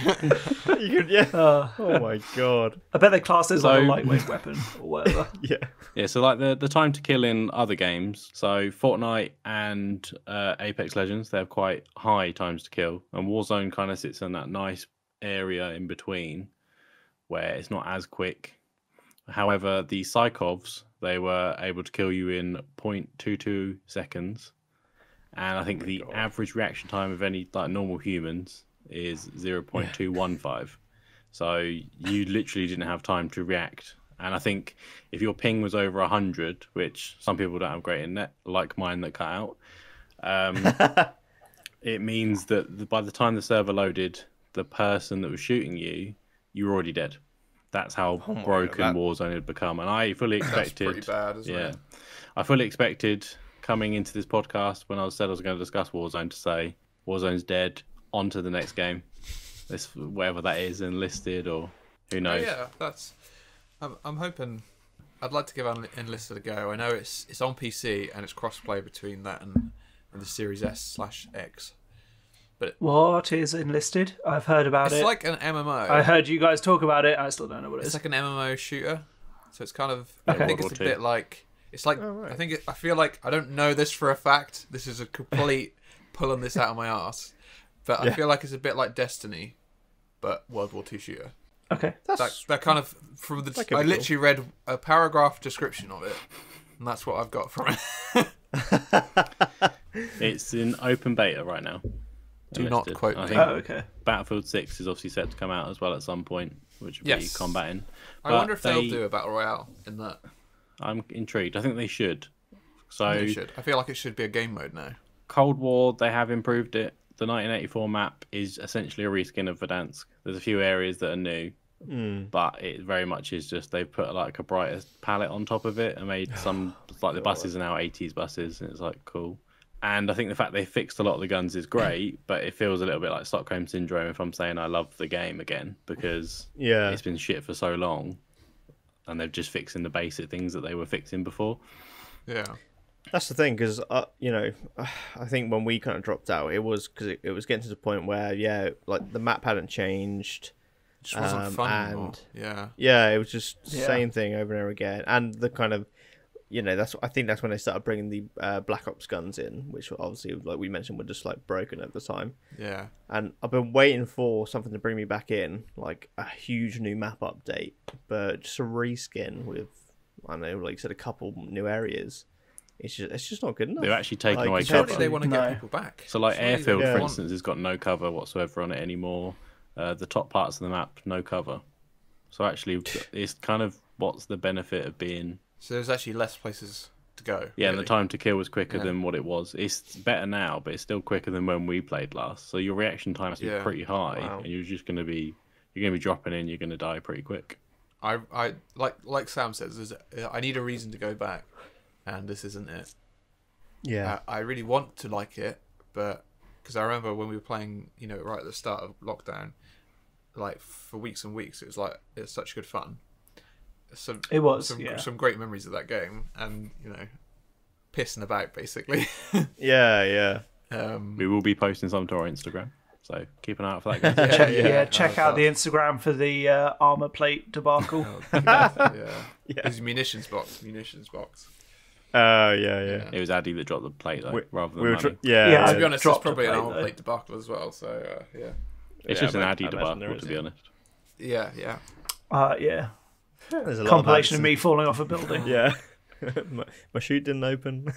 You could, yeah. Oh my god. I bet they class this like a So- lightweight weapon or whatever. Yeah. Yeah, so like the time to kill in other games, so Fortnite and Apex Legends, they have quite high times to kill, and Warzone kind of sits in that nice area in between where it's not as quick. However, the Psychovs, they were able to kill you in 0.22 seconds, and I think the average reaction time of any like normal humans is 0.215. So you literally didn't have time to react. And I think if your ping was over 100, which some people don't have great internet, like mine that cut out, it means that by the time the server loaded, the person that was shooting you, you were already dead. That's how broken Warzone had become. And I fully expected... That's pretty bad, isn't it? I fully expected coming into this podcast when I said I was going to discuss Warzone to say, Warzone's dead, on to the next game. This, whatever that is, enlisted or who Oh, knows. yeah, that's. I'm hoping. I'd like to give Enlisted a go. I know it's on PC and it's crossplay between that and the Series S/X. What is Enlisted? I've heard about It's it. like an MMO. I heard you guys talk about it. I still don't know what it It's is. like an MMO shooter. So it's kind of. Okay. I think World it's a War II. bit like. It's like. I think. I feel like I don't know this for a fact. This is a complete pulling this out of my ass. But I feel like it's a bit like Destiny, but World War II shooter. Okay. That kind of from the. That could I be literally read a paragraph description of it, and that's what I've got from it. It's in open beta right now. Do not Enlisted. quote I me. think Oh, okay. Battlefield 6 is obviously set to come out as well at some point, which will be Yes. combating. I But wonder if they'll do a battle royale in that. I'm intrigued. I think they should. So They should. I feel like it should be a game mode now. Cold War, they have improved it. The 1984 map is essentially a reskin of Verdansk. There's a few areas that are new, but it very much is just they've put like a brighter palette on top of it and made some like the buses are now 80s buses, and it's like cool. And I think the fact they fixed a lot of the guns is great, but it feels a little bit like Stockholm Syndrome if I'm saying I love the game again, because it's been shit for so long, and they're just fixing the basic things that they were fixing before. Yeah. That's the thing, because I think when we kind of dropped out, it was because it was getting to the point where like the map hadn't changed, It just wasn't fun anymore. and Yeah. it was just the same thing over and over again, and the kind of I think that's when they started bringing the Black Ops guns in, which obviously, like we mentioned, were just like broken at the time. Yeah. And I've been waiting for something to bring me back in, like a huge new map update, but just a reskin with, I don't know, like you said, a couple new areas. It's just not good enough. They've actually taken away Surely cover. they want to No. get people back. So like Surely they Airfield, for want- instance, has got no cover whatsoever on it anymore. The top parts of the map, no cover. So actually, it's kind of what's the benefit of being... So there's actually less places to go. Yeah, and the really. time to kill was quicker Yeah. than what it was. It's better now, but it's still quicker than when we played last. So your reaction time has to be Yeah. pretty high, Wow. and you're just going to be dropping in. You're going to die pretty quick. I like Sam says, I need a reason to go back, and this isn't it. Yeah. I really want to like it, but because I remember when we were playing, right at the start of lockdown, like for weeks and weeks, it was such good fun. It was, some great memories of that game, and pissing about basically. Yeah. We will be posting some to our Instagram, so keep an eye out for that. Guys. Check out the Instagram for the armor plate debacle. His munitions box. Yeah. It was Addy that dropped the plate though, rather than We were money. Yeah, To be honest, it's dropped a probably an plate, armor though. plate debacle as well. So yeah. It's Yeah, just an I Addy imagine there debacle, is, to be honest. Yeah. Yeah. There's a lot Compilation of Addison. me falling off a building. Yeah. my chute didn't open.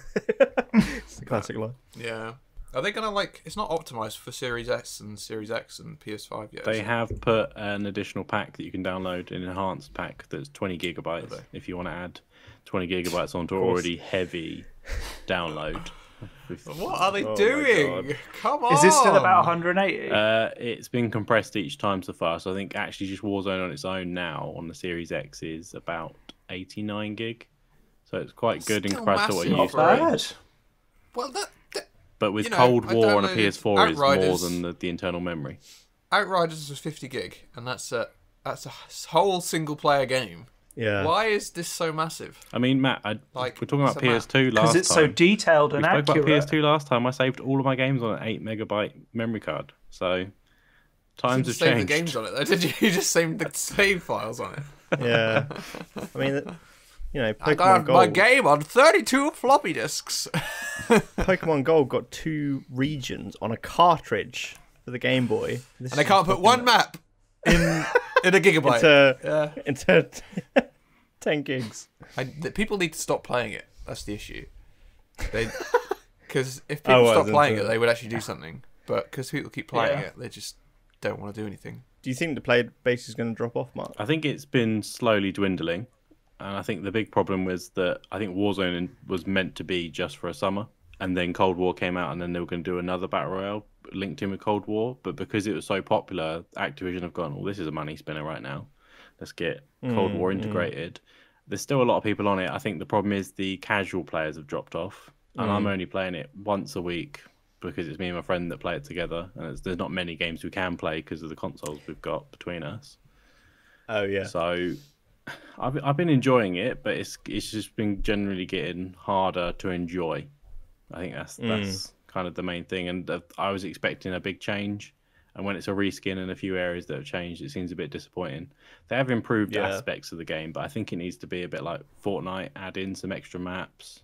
It's the classic line. Yeah. Are they gonna it's not optimized for Series S and Series X and PS5 yet? They is it? have put an additional pack that you can download, an enhanced pack that's 20 gigabytes. they? If you want to add 20 gigabytes onto an already heavy download. What are they Oh my doing? God. Come on. Is this still about 180? It's been compressed each time so far, so I think actually just Warzone on its own now on the Series X is about 89 gig. So it's quite good in Still comparison to what it massive, used to Not be. bad. Well, But with You know, Cold I War on a downloaded PS4 is more Outriders. than the internal memory. Outriders was 50 gig, and that's a whole single player game. Yeah. Why is this so massive? I mean, Matt, we're talking about it's a map. PS2 last time. Because it's so detailed and we spoke accurate. about PS2 last time. I saved all of my games on an 8 megabyte memory card. So times have Save the changed. games on it, though, did you? You just saved the save files on it. Yeah. I mean, you know, I Pokemon got Gold. my game on 32 floppy disks. Pokemon Gold got 2 regions on a cartridge for the Game Boy. This And they is can't put fucking- one map in a gigabyte. into 10 gigs. People need to stop playing it. That's the issue. Because if Oh, people well, stop then playing to- it, they would actually do something. But because people keep playing Yeah. it, they just don't want to do anything. Do you think the player base is going to drop off, Mark? I think it's been slowly dwindling. And I think the big problem was that I think Warzone was meant to be just for a summer. And then Cold War came out, and then they were going to do another Battle Royale linked in with Cold War. But because it was so popular, Activision have gone, well, this is a money spinner right now. Let's get Cold War integrated. There's still a lot of people on it. I think the problem is the casual players have dropped off. And I'm only playing it once a week because it's me and my friend that play it together. And there's not many games we can play because of the consoles we've got between us. Oh, yeah. So I've been enjoying it, but it's just been generally getting harder to enjoy. I think that's kind of the main thing. And I was expecting a big change. And when it's a reskin in a few areas that have changed, it seems a bit disappointing. They have improved aspects of the game, but I think it needs to be a bit like Fortnite, add in some extra maps.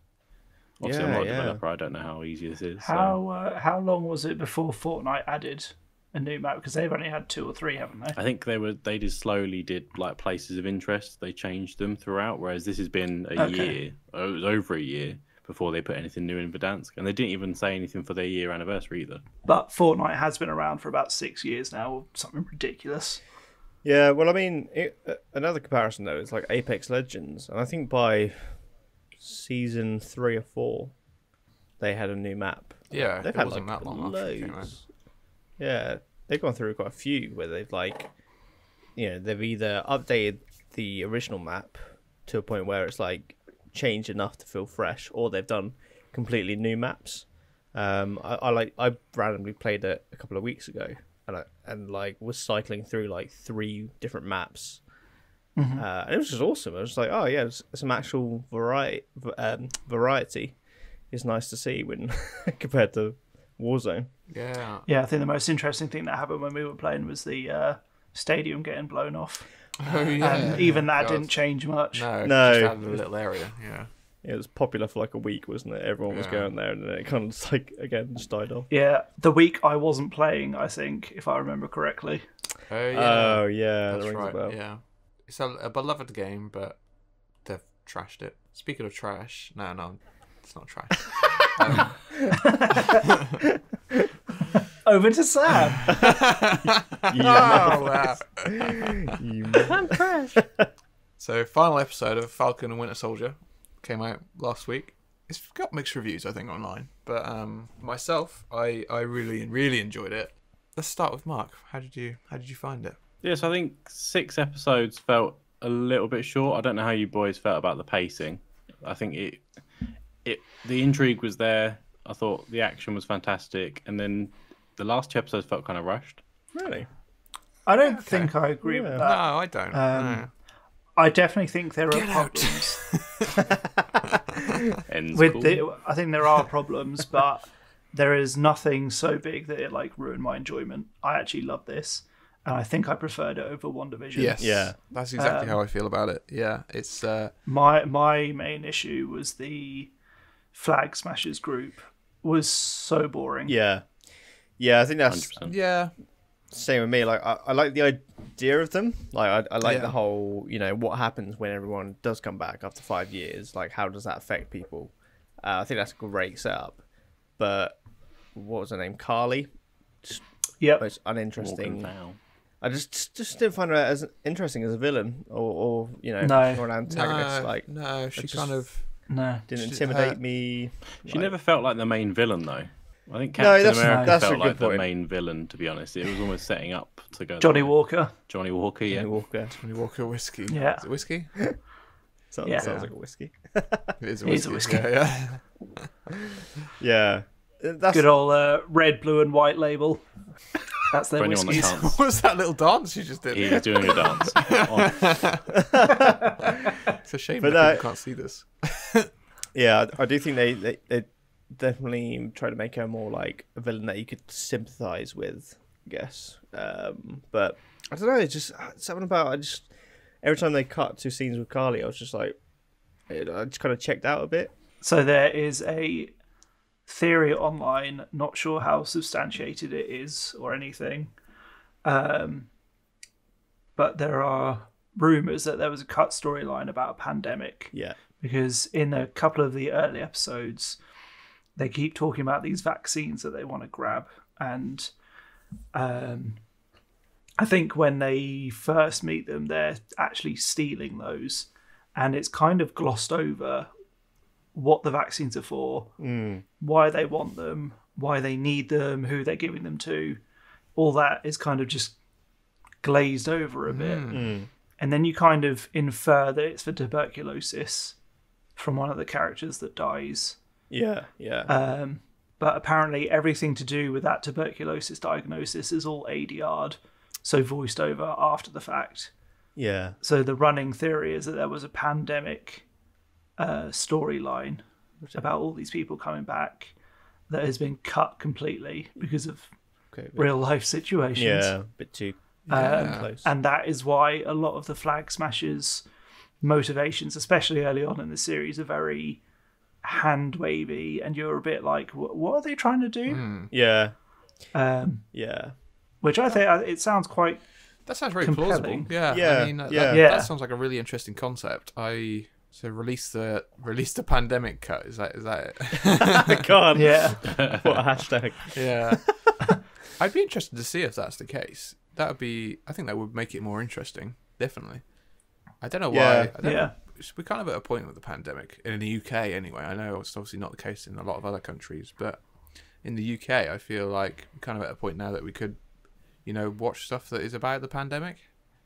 Obviously, I'm not a developer. I don't know how easy this is. How long was it before Fortnite added a new map? Because they've only had 2 or 3, haven't they? I think they just slowly did like places of interest. They changed them throughout, whereas this has been a year. It was over a year before they put anything new in Verdansk, and they didn't even say anything for their year anniversary either. But Fortnite has been around for about 6 years now, or something ridiculous. Yeah, well, I mean, another comparison, though, is like Apex Legends. And I think by season 3 or 4, they had a new map. Yeah, They've it had wasn't like that long after it came out. loads. Yeah, they've gone through quite a few where they've like, you know, they've either updated the original map to a point where it's like changed enough to feel fresh, or they've done completely new maps. I randomly played it a couple of weeks ago, and was cycling through like 3 different maps. And it was just awesome. I was like, oh yeah, some actual variety is nice to see when compared to Warzone. Yeah. Yeah, I think the most interesting thing that happened when we were playing was the stadium getting blown off. Oh, yeah. And even that God. didn't change much. No, No. just added a little area. Yeah. It was popular for like a week, wasn't it? Everyone was Yeah. going there, and then it kind of just like again just died off. Yeah, the week I wasn't playing, I think, if I remember correctly. Oh yeah. Oh yeah, That's that rings right. a bell. Yeah. It's a beloved game, but they've trashed it. Speaking of trash, no, it's not trash. Over to Sam. Oh, wow. I'm trash. So, final episode of Falcon and Winter Soldier came out last week. It's got mixed reviews, I think, online. But myself, I really, really enjoyed it. Let's start with Mark. How did you find it? Yes, I think 6 episodes felt a little bit short. I don't know how you boys felt about the pacing. I think the intrigue was there. I thought the action was fantastic, and then the last 2 episodes felt kind of rushed. Really? I don't think I agree with No, that. I don't. No. I definitely think there are problems. Ends With cool. I think there are problems, but there is nothing so big that it like ruined my enjoyment. I actually love this, and I think I preferred it over WandaVision. Yes. Yeah. That's exactly how I feel about it. Yeah. It's My main issue was the Flag Smashers group was so boring. Yeah. Yeah, I think that's 100%. yeah. same with me. Like I like the idea of them. Like I like Yeah. the whole, you know, what happens when everyone does come back after 5 years. Like how does that affect people? I think that's a great setup. But what was her name? Carly. Yep. Most uninteresting. Walking down. I just didn't find her as interesting as a villain or you know, No. or an antagonist. No, Like no, she just- kind of. No. didn't She- intimidate her- me. She never felt like the main villain, though. I think No, Captain that's- America that's a felt good like the point. main villain, to be honest. It was almost setting up to go. Johnny that way. Walker. Johnny Walker, yeah. Johnny Walker. Johnny Walker whiskey. Yeah. Is it whiskey? Sounds Yeah. like a whiskey. It is a It is whiskey. a whiskey. Yeah. Yeah. that's Good old red, blue, and white label. That's their For anyone that whiskies. can't, What was that little dance you just did? he's doing a dance. It's a shame But that people can't see this. Yeah, I do think they definitely try to make her more like a villain that you could sympathise with, I guess. But I don't know, it's just something about every time they cut to scenes with Carly, I was just like, I just kind of checked out a bit. So there is a theory online, not sure how substantiated it is or anything, but there are rumours that there was a cut storyline about a pandemic. Yeah. Because in a couple of the early episodes, they keep talking about these vaccines that they want to grab. And I think when they first meet them, they're actually stealing those. And it's kind of glossed over what the vaccines are for, why they want them, why they need them, who they're giving them to. All that is kind of just glazed over a bit. And then you kind of infer that it's for tuberculosis from one of the characters that dies. Yeah, yeah. But apparently everything to do with that tuberculosis diagnosis is all ADR'd, so voiced over after the fact. Yeah. So the running theory is that there was a pandemic storyline about all these people coming back that has been cut completely because of real life situations. Yeah, a bit too close. And that is why a lot of the Flag Smashers' motivations, especially early on in the series, are very hand wavy, and you're a bit like, what are they trying to do? Yeah. Yeah. Which I think it sounds quite. That sounds very compelling. plausible. Yeah, Yeah, I mean, yeah. that sounds like a really interesting concept. So release the pandemic cut. Is that it? I can't. Yeah. What a hashtag. Yeah. I'd be interested to see if that's the case. I think that would make it more interesting. Definitely. I don't know why. We're kind of at a point with the pandemic in the UK anyway. I know it's obviously not the case in a lot of other countries, but in the UK, I feel like we're kind of at a point now that we could, watch stuff that is about the pandemic.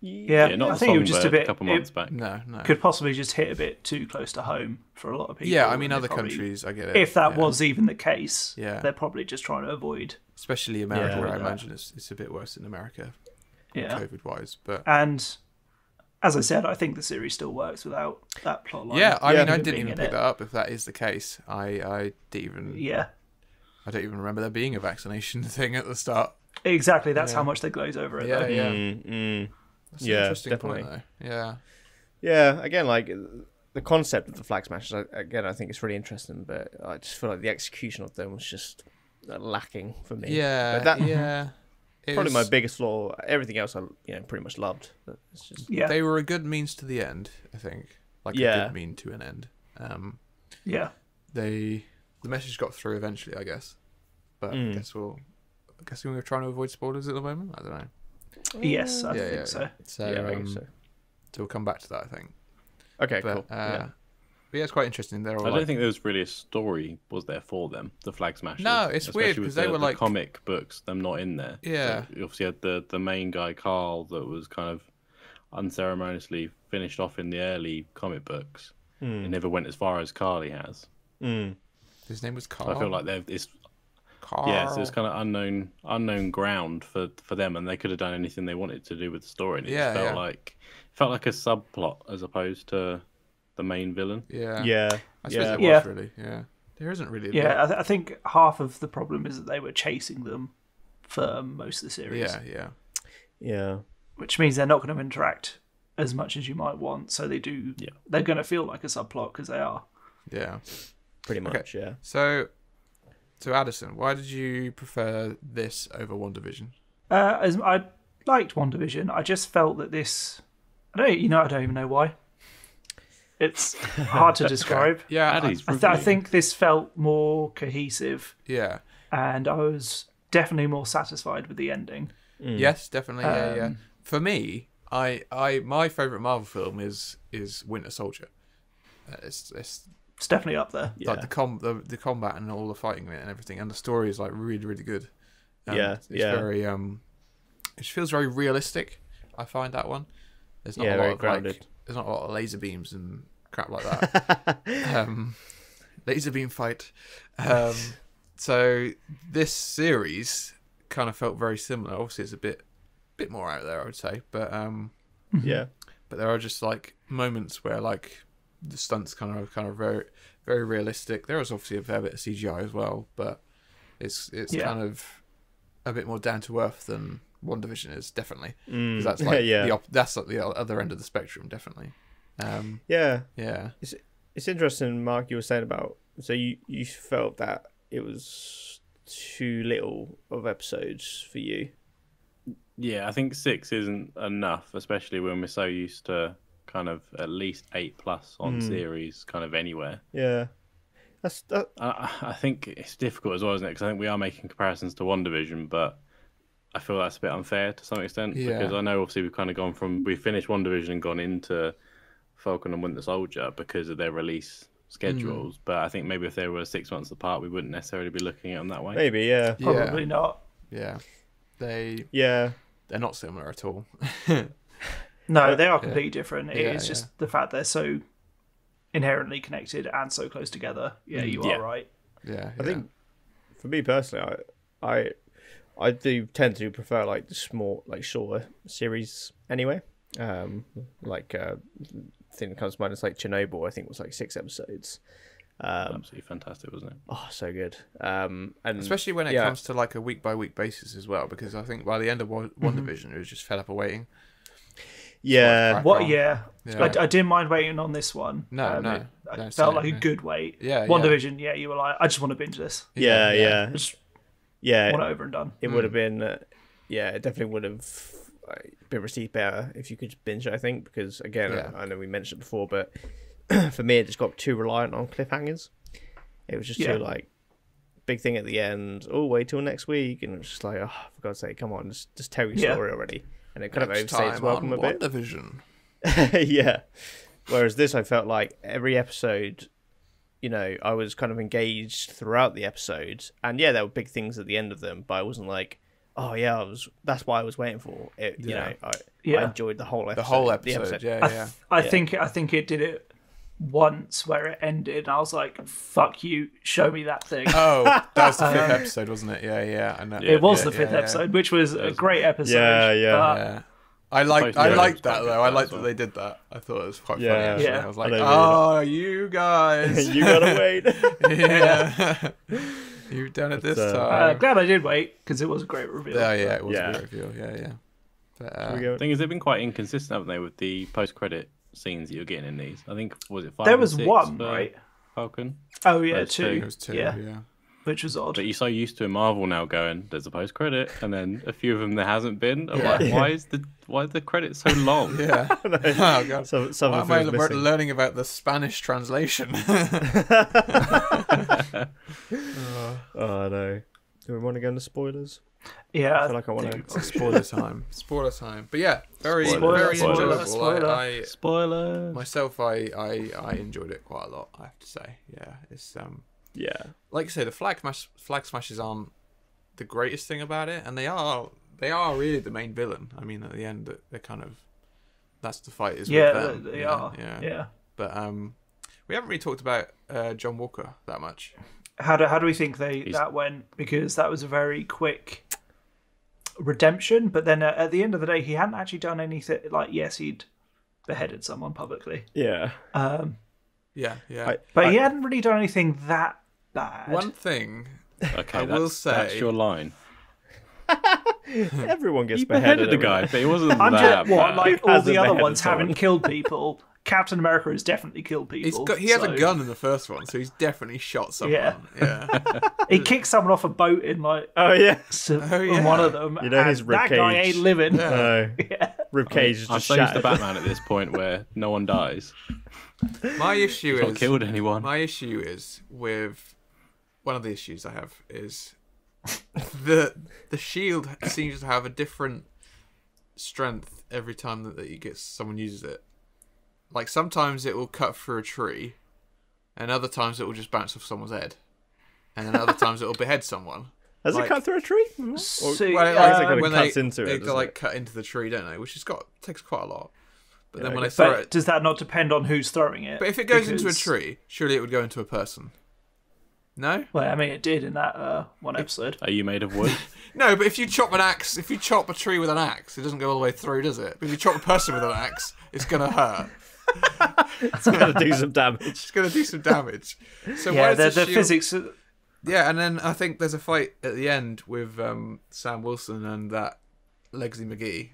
Yeah, not I the think it was Songbird just a bit. a couple months back. No. Could possibly just hit a bit too close to home for a lot of people. Yeah, I mean, and other probably- countries, I get it. If that was even the case, Yeah. they're probably just trying to avoid. Especially America, Yeah. where I imagine it's a bit worse in America, Yeah. COVID-wise. But And as I said, I think the series still works without that plot line. yeah, I mean, I even didn't being even in pick it. that up. If that is the case, I didn't even. Yeah, I don't even remember there being a vaccination thing at the start. exactly. That's how much they glaze over it. Yeah, though. yeah. That's an Yeah, interesting definitely. point, though. Yeah. Yeah, again, like the concept of the Flag Smashers, again, I think it's really interesting, but I just feel like the execution of them was just lacking for me. Yeah, But that, yeah. It probably my was- biggest flaw. Everything else I pretty much loved. But it's just Yeah, They were a good means to the end, I think. Like a Yeah. good mean to an end. yeah. The message got through eventually, I guess. But I guess we're trying to avoid spoilers at the moment. I don't know. Yes, I think so. So, yeah, I guess so. so we'll come back to that, I think. Okay, But, cool. but yeah, it's quite interesting. They're all I like, don't think there was really a story was there for them, the Flag Smashers. No, it's weird, Especially 'cause with they the- were the like- comic books, them not in there. Yeah. So you obviously had the main guy Carl that was kind of unceremoniously finished off in the early comic books. It never went as far as Carly has. his name was So Carl. I feel like it's Carl. yeah, so it's kind of unknown ground for them, and they could have done anything they wanted to do with the story. And it Yeah, just yeah. felt like a subplot as opposed to the main villain. Yeah. Yeah, I suppose yeah. it Yeah. was really. Yeah. There isn't really. Yeah, I think half of the problem is that they were chasing them for most of the series. Yeah. Yeah. Yeah. Which means they're not going to interact as much as you might want. So they do. Yeah. They're going to feel like a subplot because they are. Yeah. Pretty much, yeah. So Addison, why did you prefer this over WandaVision? As I liked WandaVision, I just felt that this. I don't even know why. It's hard to describe. Yeah. Addie's I think this felt more cohesive, Yeah. and I was definitely more satisfied with the ending. Yes, definitely. Yeah. For me, my favorite Marvel film is Winter Soldier. It's It's definitely up there. Yeah. like the combat and all the fighting in it and everything, and the story is like really really good. It's very it feels very realistic. I find that one. There's not a lot very of grounded. there's not a lot of laser beams and crap like that. Laser beam fight. So this series kind of felt very similar. Obviously, it's a bit more out there, I would say, but Yeah. but there are just like moments where like the stunts kind of very very realistic. There was obviously a fair bit of CGI as well, but it's kind of a bit more down to earth than WandaVision is, definitely. 'Cause that's like that's like the other end of the spectrum, definitely. Yeah. Yeah. It's interesting, Mark, you were saying about, so you felt that it was too little of episodes for you. Yeah, I think 6 isn't enough, especially when we're so used to kind of at least 8+ on series kind of anywhere. Yeah. I think it's difficult as well, isn't it? Because I think we are making comparisons to WandaVision, but I feel that's a bit unfair to some extent. Yeah. Because I know obviously we've kind of gone from, we finished WandaVision and gone into Falcon and Winter Soldier because of their release schedules. But I think maybe if they were 6 months apart, we wouldn't necessarily be looking at them that way. Maybe, yeah. Probably not. Yeah. Yeah. They're not similar at all. No, they are completely different. Yeah, It's just the fact they're so inherently connected and so close together. Yeah, you are right. Yeah. I think for me personally, I do tend to prefer like the small, like shorter series anyway. Like thing that comes to mind is like Chernobyl. I think it was like 6 episodes. Absolutely fantastic, wasn't it? Oh, so good. And especially when it comes to like a week by week basis as well, because I think by the end of WandaVision, it was just fed up of waiting. Yeah. Yeah. I didn't mind waiting on this one. No. It felt like a good wait. Yeah. WandaVision, you were like, I just want to binge this. Yeah. I just want it over and done. It would have been, it definitely would have been received better if you could binge it, I think, because again, I know we mentioned it before, but for me, it just got too reliant on cliffhangers. It was just too like big thing at the end. Oh, wait till next week, and it was just like, oh, for God's sake, come on, just tell your story already. And it kind of overstayed its welcome a bit. WandaVision. Yeah. Whereas this, I felt like every episode, I was kind of engaged throughout the episodes, and there were big things at the end of them, but I wasn't like, oh yeah, that's what I was waiting for. I enjoyed the whole episode. The whole episode, I think it did it once where it ended and I was like, fuck you, show me that thing. Oh, that was the 5th episode, wasn't it? Yeah, I know. It was the 5th episode, which was a great episode. Yeah. I liked that though. I liked that they did that. I thought it was quite funny actually. I was like, oh, you guys. You gotta wait. Yeah. You've done it this time. Glad I did wait, because it was a great reveal. Yeah, it was a great reveal. Yeah. But, the thing is, they've been quite inconsistent, haven't they, with the post-credit scenes that you're getting in these? I think, was it 5 There and was 6 one, for right? Falcon? Oh, yeah, There's 2. It was 2, yeah. Which was odd. But you're so used to in Marvel now going, there's a post-credit, and then a few of them there hasn't been. I'm like, why is the credit so long? Yeah. Oh, God. Some Why am I learning about the Spanish translation? Oh, no. Do we want to go into spoilers? Yeah. I feel like I want to. Spoiler time. Spoiler time. But yeah, very Spoilers. enjoyable. Spoiler. Spoiler. Myself, I enjoyed it quite a lot, I have to say. Yeah, it's like I say, the flag smashes aren't the greatest thing about it, and they are really the main villain. I mean, at the end, they're kind of, that's the fight is with them. They are. Yeah. But we haven't really talked about John Walker that much. How do we think that went? Because that was a very quick redemption, but then at the end of the day, he hadn't actually done anything. Like, yes, he'd beheaded someone publicly. Yeah. But he hadn't really done anything that bad. One thing Okay, I will say, that's your line. Everyone gets He beheaded the guy, but it wasn't that bad. Like all hasn't the other beheaded ones someone? haven't killed people. Captain America has definitely killed people. he has a gun in the first one, so he's definitely shot someone. Yeah. He kicked someone off a boat in like Oh yeah. in one of them. You know his and that guy ribcage. ain't living. No. Ribcage is I'm just so used to shattered. Batman at this point where no one dies. My issue He's not is killed anyone. My issue is with one of the issues I have is the shield seems to have a different strength every time that someone uses it. Like sometimes it will cut through a tree, and other times it will just bounce off someone's head, and then other times it will behead someone. Has it cut through a tree? So, When cuts into it, they doesn't like it? cut into the tree, don't they? Which takes quite a lot. But then Yeah, when I they throw but it, does that not depend on who's throwing it? but if it goes into a Because- tree, surely it would go into a person. No. Well, I mean, it did in that one episode. Are you made of wood? No, but if you chop a tree with an axe, it doesn't go all the way through, does it? But if you chop a person with an axe, it's gonna hurt. It's going to do some damage. It's gonna do some damage. So Yeah, why does the shield... physics. Yeah, and then I think there's a fight at the end with Sam Wilson and that Legsy McGee,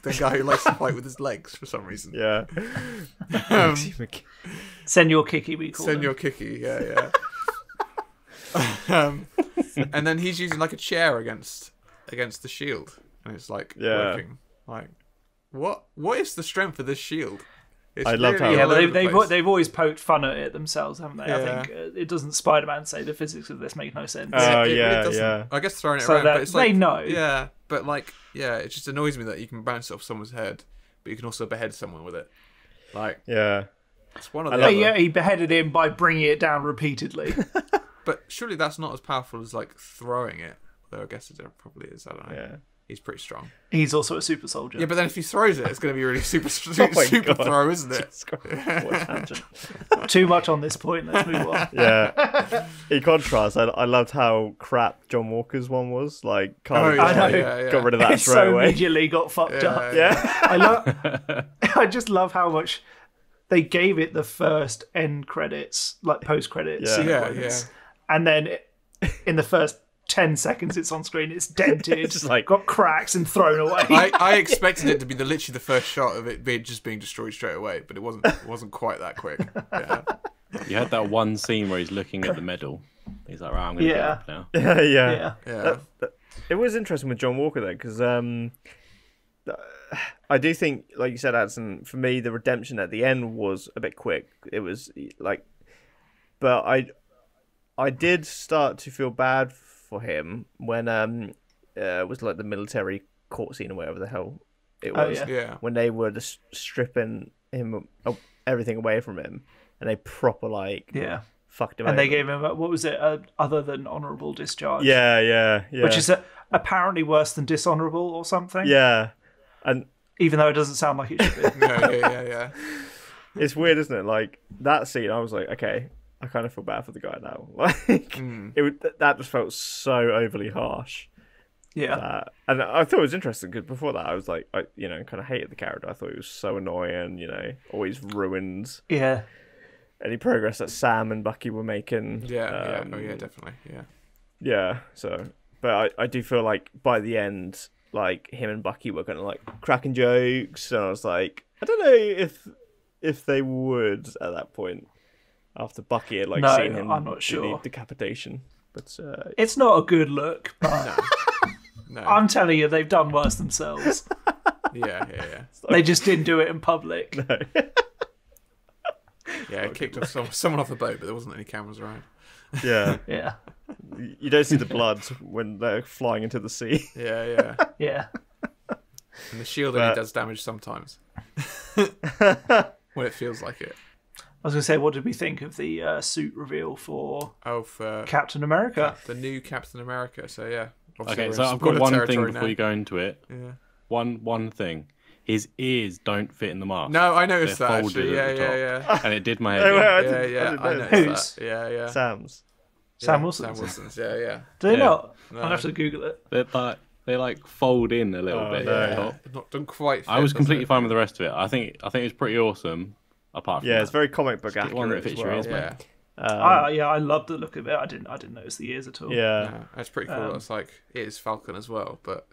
the guy who likes to fight with his legs for some reason. Yeah. Senor Kiki, we call him. Senor Kiki, yeah. And then he's using like a chair against the shield, and it's like working. Like, what is the strength of this shield? It's I loved how- Yeah, all over but the place. they've always poked fun at it themselves, haven't they? Yeah. I think it doesn't Spider-Man say the physics of this make no sense. Oh, It yeah, doesn't. yeah. I guess throwing it So around, that but it's like they know. Yeah, but like, it just annoys me that you can bounce it off someone's head, but you can also behead someone with it. Like, Yeah. it's one of I the love other. Yeah, he beheaded him by bringing it down repeatedly. But surely that's not as powerful as like throwing it. Though I guess it probably is. I don't know. Yeah. He's pretty strong. He's also a super soldier. Yeah, but then if he throws it, it's going to be really super my super God. throw, isn't it? What a tangent. Too much on this point. Let's move on. Yeah. In contrast, I loved how crap John Walker's one was. Like, Carly yeah, just, I like, know. yeah. got rid of that It straight so away. immediately got fucked up. Yeah. I just love how much they gave it the first end credits, like post credits Yeah. sequence, and then in the first 10 seconds it's on screen, it's dented, It's like- got cracks and thrown away. I expected it to be literally the first shot of it being destroyed straight away, but it wasn't quite that quick. Yeah. You had that one scene where he's looking at the medal. He's like, right, I'm going to get Yeah. up now. Yeah. Yeah. It was interesting with John Walker though, because I do think, like you said, Addison, for me, the redemption at the end was a bit quick. It was like, but I did start to feel bad for him when it was like the military court scene or whatever the hell it was. Oh, yeah. Yeah. When they were just stripping him everything away from him, and they proper like Yeah. fucked him. And they over. gave him, what was it, other than honourable discharge? Yeah. Which is apparently worse than dishonourable or something. Yeah, and Even though it doesn't sound like it should be. No, yeah. it's weird, isn't it? Like that scene, I was like, okay, I kind of feel bad for the guy now. Like that just felt so overly harsh. Yeah. And I thought it was interesting because before that, I was like, I kind of hated the character. I thought he was so annoying. Always ruined Yeah. any progress that Sam and Bucky were making. Yeah. Oh yeah, definitely. Yeah. Yeah. So, but I do feel like by the end, like him and Bucky were kind of like cracking jokes, and I was like, I don't know if they would at that point after Bucky had like No, seen him I'm not do sure. the decapitation. But It's not a good look, but No. I'm telling you, they've done worse themselves. Yeah. They just didn't do it in public. Yeah, it kicked off someone off the boat, but there wasn't any cameras around. yeah, Yeah. you don't see the blood when they're flying into the sea. Yeah. Yeah. And the shield only does damage sometimes. When it feels like it. I was going to say, what did we think of the suit reveal for Oh, for Captain America? the new Captain America. So yeah. Obviously Okay, we're so in I've spoiler got one thing territory before now. you go into it. Yeah. One thing. His ears don't fit in the mask. No, I noticed They're that folded actually. at the top. Yeah. And it did my head Oh, in. wow. Yeah, I know noticed Whose? that. Yeah. Sam's. Sam Yeah, Wilson. Sam Wilson's. Yeah. Do they Yeah. not? No. I'll have to Google it. They like fold in a little bit no. at the Yeah. top. Not done quite. Fit, I was does completely it? fine with the rest of it. I think it was pretty awesome. Apart from Yeah, that. it's very comic book Just get one that accurate as fits your well. ears, Yeah. Yeah, I love the look of it. I didn't notice the ears at all. Yeah. Yeah, that's pretty cool. It's like it is Falcon as well, but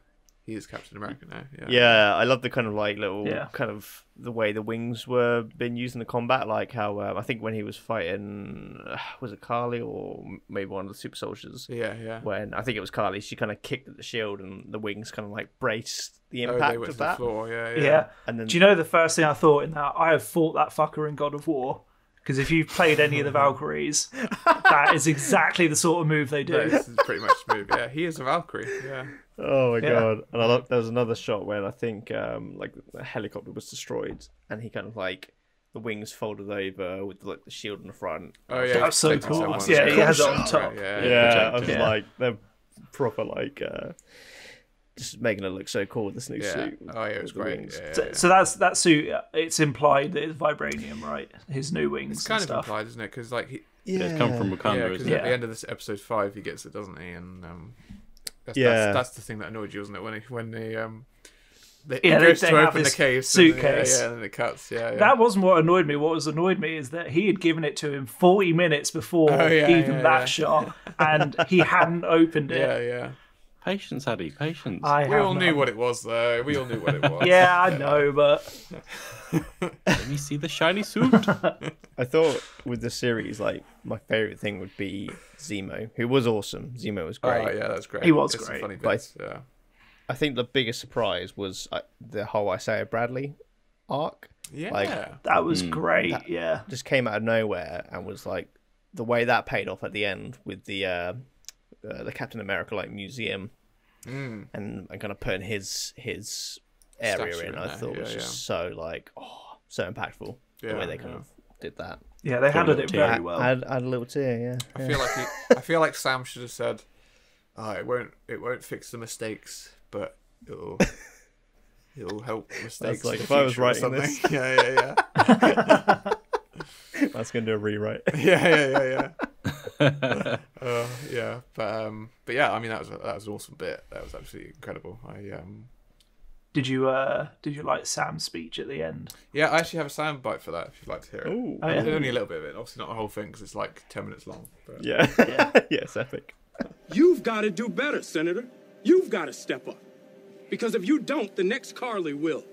he is Captain America now. Yeah. Yeah, I love the kind of like little Yeah. kind of the way the wings were being used in the combat, like how I think when he was fighting, was it Carly or maybe one of the super soldiers? Yeah. When I think it was Carly, she kind of kicked at the shield and the wings kind of like braced the Oh, impact they went of to the that. floor. Yeah. Yeah. And then Do you know the first thing I thought in that? I have fought that fucker in God of War. Because if you've played any of the Valkyries, that is exactly the sort of move they do. This is pretty much the move. Yeah, he is a Valkyrie. Yeah. oh my Yeah. god! And I love, there was another shot when I think like the helicopter was destroyed and he kind of like the wings folded over with like the shield in the front. Oh yeah. That's so protecting cool. someone. Yeah, he has it on Right, top. Yeah. Yeah, I was Yeah. like they're proper like just making it look so cool with this new suit. Oh yeah, it was with the great. wings. So that's that suit. It's implied that it's vibranium, right? His new wings. It's kind and of stuff. implied, isn't it? Because like It's come from Wakanda, because isn't at it? the end of this episode 5, he gets it, doesn't he? And that's the thing that annoyed you, wasn't it? When he goes to open the case, suitcase. and then it cuts. Yeah. That wasn't what annoyed me. What was annoyed me is that he had given it to him 40 minutes before that shot, and he hadn't opened it. Yeah. Patience, Addy, patience. We all knew what it was, though. We all knew what it was. Yeah, I know, but Let me see the shiny suit. I thought with the series, like my favorite thing would be Zemo, who was awesome. Zemo was great. Oh yeah, that's great. He was It's great. some funny bits. Yeah. I think the biggest surprise was the whole Isaiah Bradley arc. Yeah. Like, that was great. Yeah. just came out of nowhere and was like the way that paid off at the end with the Captain America like museum and kind of putting his area Statue in. in I there. thought was just so like so impactful the way they kind of did that. Yeah, they handled it very well. I had a little tear. Yeah. I feel like Sam should have said, "It won't fix the mistakes, but it'll help mistakes." That's like in if the I was future or writing something. this. Yeah. That's gonna do a rewrite. Yeah. Yeah, but yeah, I mean that was an awesome bit. That was absolutely incredible. Did you like Sam's speech at the end? Yeah, I actually have a sound bite for that if you'd like to hear it. Ooh. Oh, yeah. Only a little bit of it, obviously not the whole thing because it's like 10 minutes long. But... Yeah. Yeah, it's epic. You've got to do better, Senator. You've got to step up. Because if you don't, the next Carly will.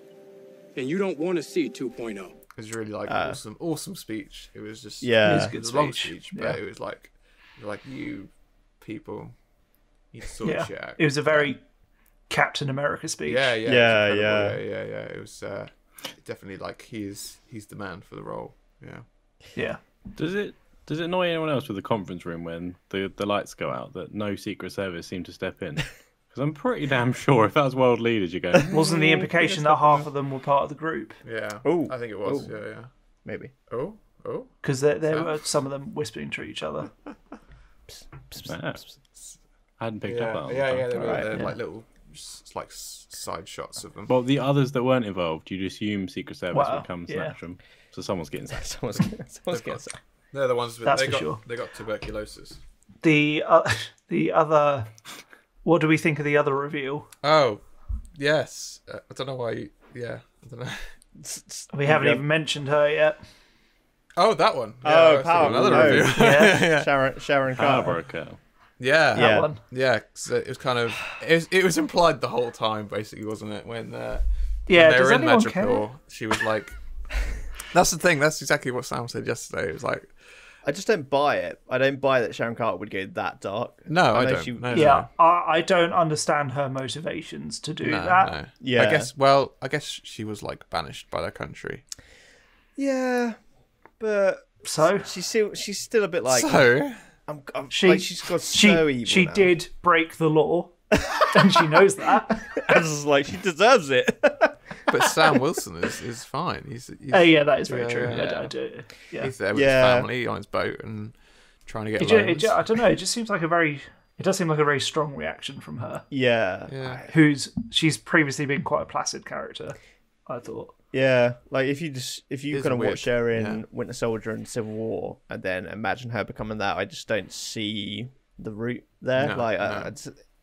And you don't want to see 2.0. It was really like awesome speech. It was just Yeah. It was a it good was a long speech. speech, but it was like you people need to sort Yeah. shit out. It was a very Captain America speech. Yeah. Yeah. It was definitely like he's the man for the role. Yeah. Yeah. Does it annoy anyone else with the conference room when the lights go out that no Secret Service seem to step in? Because I'm pretty damn sure if that was world leaders, you go. Wasn't the implication that half of them were part of the group? Yeah. Ooh. I think it was. Ooh. Yeah. Maybe. Oh. Because there were some of them whispering to each other. Yeah. I hadn't picked up that. Yeah. They were Right, like little like side shots of them. Well, the others that weren't involved, you'd assume Secret Service Wow, would come yeah. snatch them. So someone's getting sacked. Someone's getting sacked. They're the ones with That's they for got sure. they got tuberculosis. The other. What do we think of the other reveal? Oh, yes. I don't know why. I don't know. We haven't even mentioned her yet. Oh, that one. Yeah, Oh, I was thinking Power. another No. review. Yeah. Sharon Carter. Broker. Yeah. That Yeah. one. Yeah, 'cause it was kind of it was implied the whole time, basically, wasn't it? When Yeah. they Does were in anyone care? Madripoor, she was like, "That's the thing. That's exactly what Sam said yesterday." It was like, I just don't buy it. I don't buy that Sharon Carter would go that dark. "No, I know don't." she- No, Yeah, I don't understand her motivations to do that. No. Yeah. I guess she was like banished by their country. Yeah, but So she's still a bit like So she's got so evil. she now. did break the law, and she knows that. I was just like, she deserves it. but Sam Wilson is fine. He's Yeah, that is very Yeah, true. yeah. I do. Yeah. he's there with Yeah. his family on his boat and trying to get loans. I don't know. It just seems like it does seem like a very strong reaction from her. Yeah, Yeah. She's previously been quite a placid character, I thought. yeah. Like if you It's kind of weird. watch her in Yeah. Winter Soldier and Civil War, and then imagine her becoming that, I just don't see the route there. No, like, no.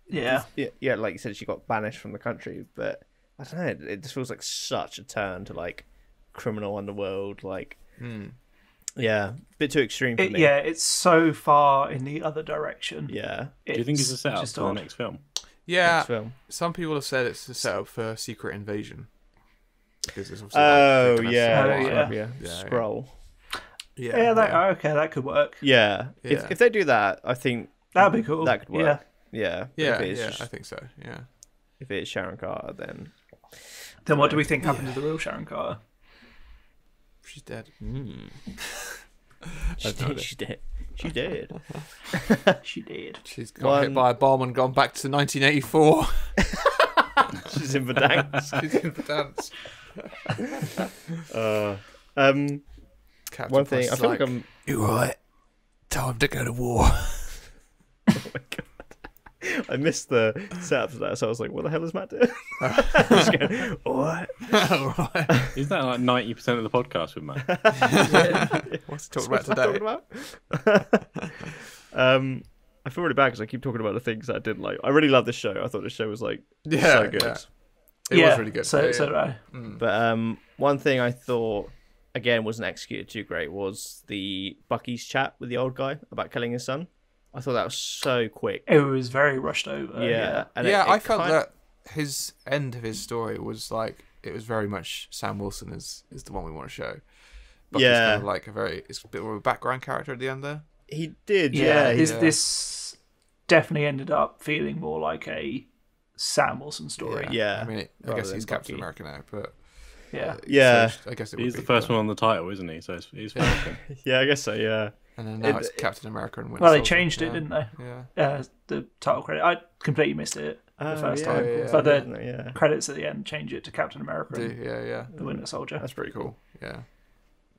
Yeah. like you said, she got banished from the country, but I don't know. It just feels like such a turn to like criminal underworld. Like, yeah, a bit too extreme for me. Yeah, it's so far in the other direction. Yeah. Do you think it's a setup just for the odd. next film? Yeah, Next film. some people have said it's a setup for Secret Invasion. Because it's obviously Oh like, yeah, Oh, yeah. Yeah. Scroll. Yeah, okay, that could work. Yeah. Yeah. If they do that, I think That'd be cool. that could work. Yeah. But Yeah, if it is yeah, just- I think so. Yeah. if it is Sharon Carter, then Then what do we think happened to the real Sharon Carter? She's dead. she did. She did. She did. She's got hit One- by a bomb and gone back to 1984. She's in the dance. She's in the dance. One thing, I feel like I'm. You're right. Time to go to war. Oh my god. I missed the setup of that, so I was like, "What the hell is Matt doing?" Just going, what? Is that like 90% of the podcast with Matt? What's he talking about today? I feel really bad because I keep talking about the things that I didn't like. I really love this show. I thought this show was like Yeah, so good. yeah. It was really good. So did I. But one thing I thought again wasn't executed too great was the Bucky's chat with the old guy about killing his son. I thought that was so quick. It was very rushed over. Yeah, and I felt that his end of his story was like it was very much Sam Wilson is the one we want to show. But it's kind of like it's a bit more of a background character at the end there. He did, This definitely ended up feeling more like a Sam Wilson story. Yeah. I mean, I guess he's Captain America now, but Yeah. So I guess He's the first one on the title, isn't he? So he's Falcon. Yeah, I guess so. Yeah. And then now it's Captain America and Winter Well, they Soldier. changed it, didn't they? Yeah. The title credit. I completely missed it the first yeah, time. yeah, But the credits at the end change it to Captain America and Yeah. the Winter Soldier. That's pretty cool. Yeah.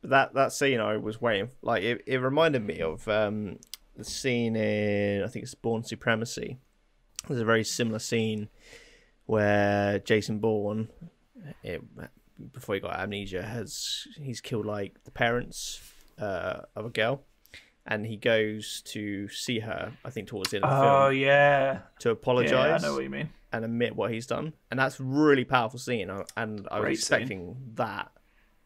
That scene I was waiting. Like it reminded me of the scene in I think it's Bourne Supremacy. There's a very similar scene where Jason Bourne, before he got amnesia, he's killed like the parents of a girl, and he goes to see her. I think towards the end of the film. Oh yeah. To apologize. Yeah, I know what you mean. And admit what he's done, and that's a really powerful scene. And I was Great expecting that,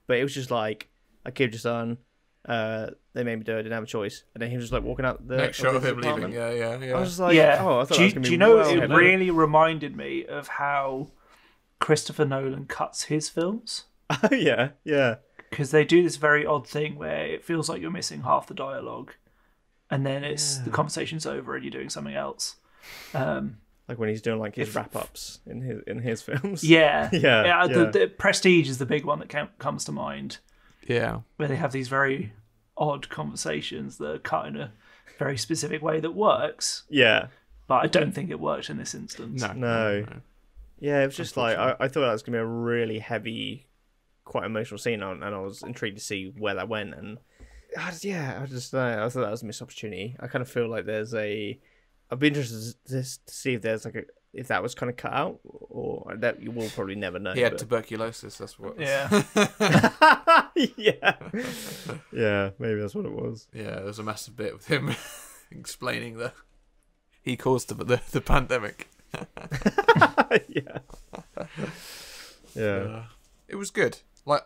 but it was just like I killed your son. They made me do it. I didn't have a choice. And then he was just like walking out the Next shot of him apartment. leaving. Yeah. I was like, Yeah. oh, I thought do that was going to be you know well it heavy. really reminded me of how Christopher Nolan cuts his films? Oh, yeah. Because they do this very odd thing where it feels like you're missing half the dialogue, and then the conversation's over and you're doing something else. Like when he's doing like his wrap ups in his films. Yeah. Yeah. The Prestige is the big one that comes to mind. Yeah. Where they have these very odd conversations that are cut in a very specific way that works. Yeah. But I don't think it worked in this instance. No. Yeah, it was just like I thought that was gonna be a really heavy, quite emotional scene, and I was intrigued to see where that went. And I thought that was a missed opportunity. I kind of feel like I'd be interested to see if there's if that was kind of cut out, or that you will probably never know. He had tuberculosis. That's what. Yeah. Yeah, maybe that's what it was. Yeah, there was a massive bit with him explaining that he caused the pandemic. Yeah. It was good. Like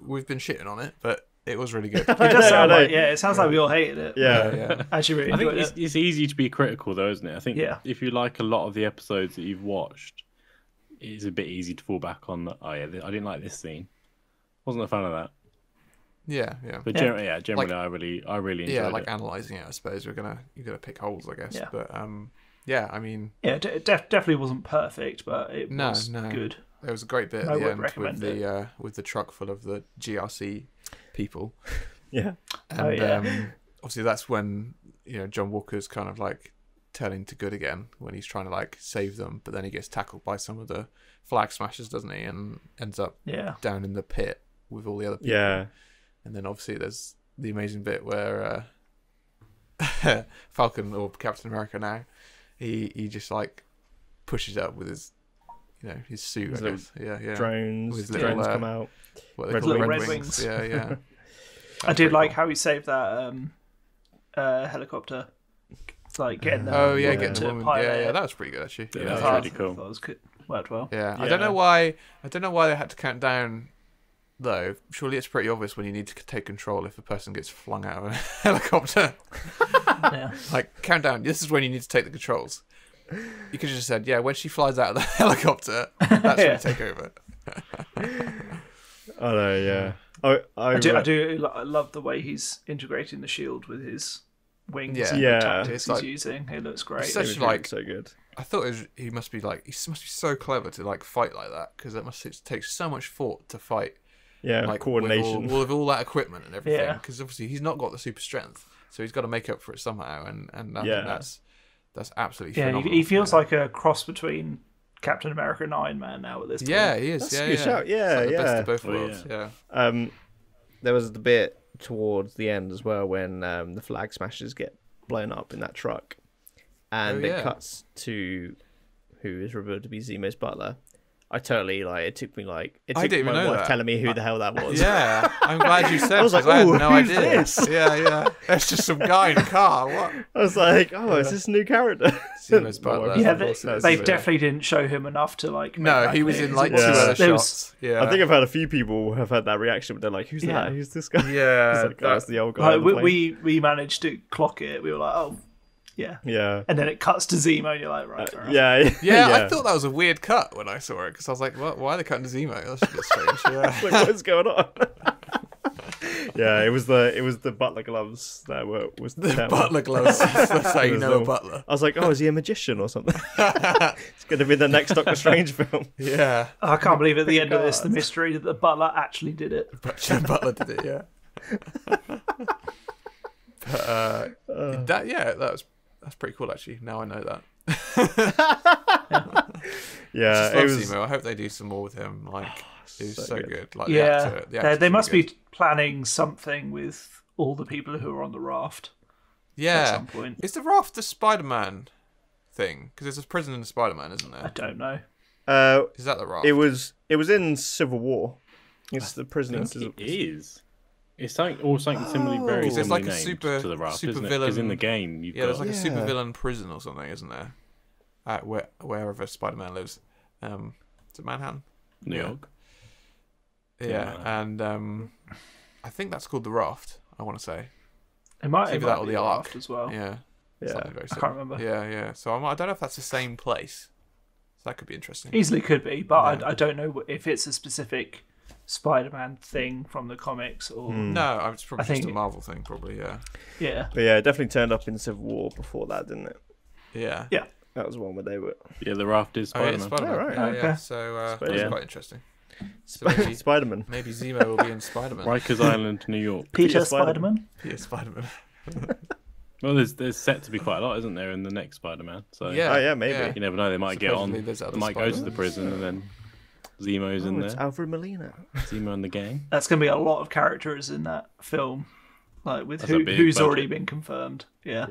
we've been shitting on it, but it was really good. It does sound like it sounds like we all hated it. Yeah. Actually, really I think enjoyed it. it's easy to be critical, though, isn't it? I think Yeah. if you like a lot of the episodes that you've watched, it's a bit easy to fall back on. I didn't like this scene. Wasn't a fan of that. Yeah. But generally, I really enjoyed it. Like analysing it, I suppose you're gonna pick holes, I guess. Yeah. But I mean, definitely wasn't perfect, but it was good. There was a great bit I at the would end recommend with the truck full of the GRC people. Yeah. And obviously that's when John Walker's kind of like turning to good again when he's trying to like save them, but then he gets tackled by some of the flag smashers, doesn't he? And ends up down in the pit with all the other people. Yeah. And then obviously there's the amazing bit where Falcon, or Captain America now, he just like pushes up with his his suit, I guess. Yeah. Drones. With Drones little, come out. What they call Little red red wings. wings. Yeah. I did like how he saved that helicopter. It's like getting the getting the woman. Yeah, that was pretty good actually. Yeah, Yeah, that was really cool. That was good. Worked well. Yeah, I don't know why they had to count down though. Surely it's pretty obvious when you need to take control if a person gets flung out of a helicopter. Yeah. Like, count down. This is when you need to take the controls. You could have just said, when she flies out of the helicopter, that's when you take over. Oh no, yeah. I love the way he's integrating the shield with his wings. Yeah. And Yeah. the tactics It's he's like- using. It looks great. It's such It was like so good. I thought he must be so clever to like fight like that, because it must take so much thought to fight. Yeah, Like coordination. with all that equipment and everything, Yeah. because obviously he's not got the super strength, so he's got to make up for it somehow, and I think that's absolutely phenomenal. he feels like a cross between Captain America and Iron Man now at this point. Yeah, he is. That's yeah, a good yeah. shout. Yeah, It's like the best of both Oh, worlds. Yeah. There was the bit towards the end as well when the flag smashers get blown up in that truck, and Oh, yeah. it cuts to who is revealed to be Zemo's butler. I totally it took me I took didn't even my know wife that. telling me who the hell that was. Yeah, I'm glad you said. I was like, 'cause I had "Ooh, no who's idea. this?" Yeah. That's just some guy in a car. What? I was like, oh, is this a new character? Zemo's My butler. wife Yeah, said, they, "Of course it is." they definitely didn't show him enough to like. Make No, that he was clear. in like Yeah. two other There was- shots. Yeah, I think I've had a few people have had that reaction, but they're like, "Who's Yeah. that? Who's this guy?" Yeah, It's like, oh, it's the old guy. Like, on the plane. we managed to clock it. We were like, oh, yeah. Yeah. And then it cuts to Zemo, and you're like, right. fair enough. Yeah. Yeah, I thought that was a weird cut when I saw it because I was like, "What? Why are they cutting to Zemo? That's a bit strange." Yeah. Like, what is going on? Yeah, it was the butler gloves that was The butler gloves. That's how you know a butler. I was like, oh, is he a magician or something? It's going to be the next Doctor Strange film. Yeah, I can't believe at the end of this, the mystery that the butler actually did it. but Butler did it. Yeah. But that's pretty cool actually. Now I know that. Yeah, Just it love was. Zemo. I hope they do some more with him. Like, he was so good. good. Like, Yeah, the actor's they really must good. be planning something with all the people who are on the raft at Yeah. some point. Is the raft the Spider-Man thing? Because there's a prison in Spider-Man, isn't I there? don't know. Is that the raft? It was in Civil War. It's the I prisoners. think it is. It's something similarly very Because there's similarly like a named super to the raft, isn't it? villain. Because in the game you've Yeah, there's got like a Yeah. super villain prison or something, isn't there? At wherever Spider-Man lives. Is it Manhattan? New York. Yeah, and I think that's called the raft. I want to say. It might, Either it that might or be the the Ark. raft as well. Yeah. Yeah. Something very I similar. can't remember. Yeah. So I don't know if that's the same place. So that could be interesting. Easily could be, but Yeah. I don't know if it's a specific Spider-Man thing from the comics or. No, it's probably I just a think- Marvel thing, probably. Yeah. Yeah. But yeah, it definitely turned up in Civil War before that, didn't it? Yeah. Yeah. That was one where they were Yeah, the raft is Oh, yeah, Spider-Man. Spider-Man. Oh, right. Yeah, Okay. yeah. So that's Yeah. quite interesting. So maybe, Spider-Man. maybe Zemo will be in Spider-Man. Rikers Island, New York. Peter Spider-Man. Spider-Man. Yeah, Spider-Man. Well, there's set to be quite a lot, isn't there, in the next Spider-Man? So Yeah. Oh, yeah, maybe. you never know. They might get on. Supposedly there's They other might go to the Spider-Mans. prison and then Zemo's in It's there. Alfred Molina. Zemo and the gang. That's going to be a lot of characters in that film, like with That's a big who's budget. already been confirmed. Yeah.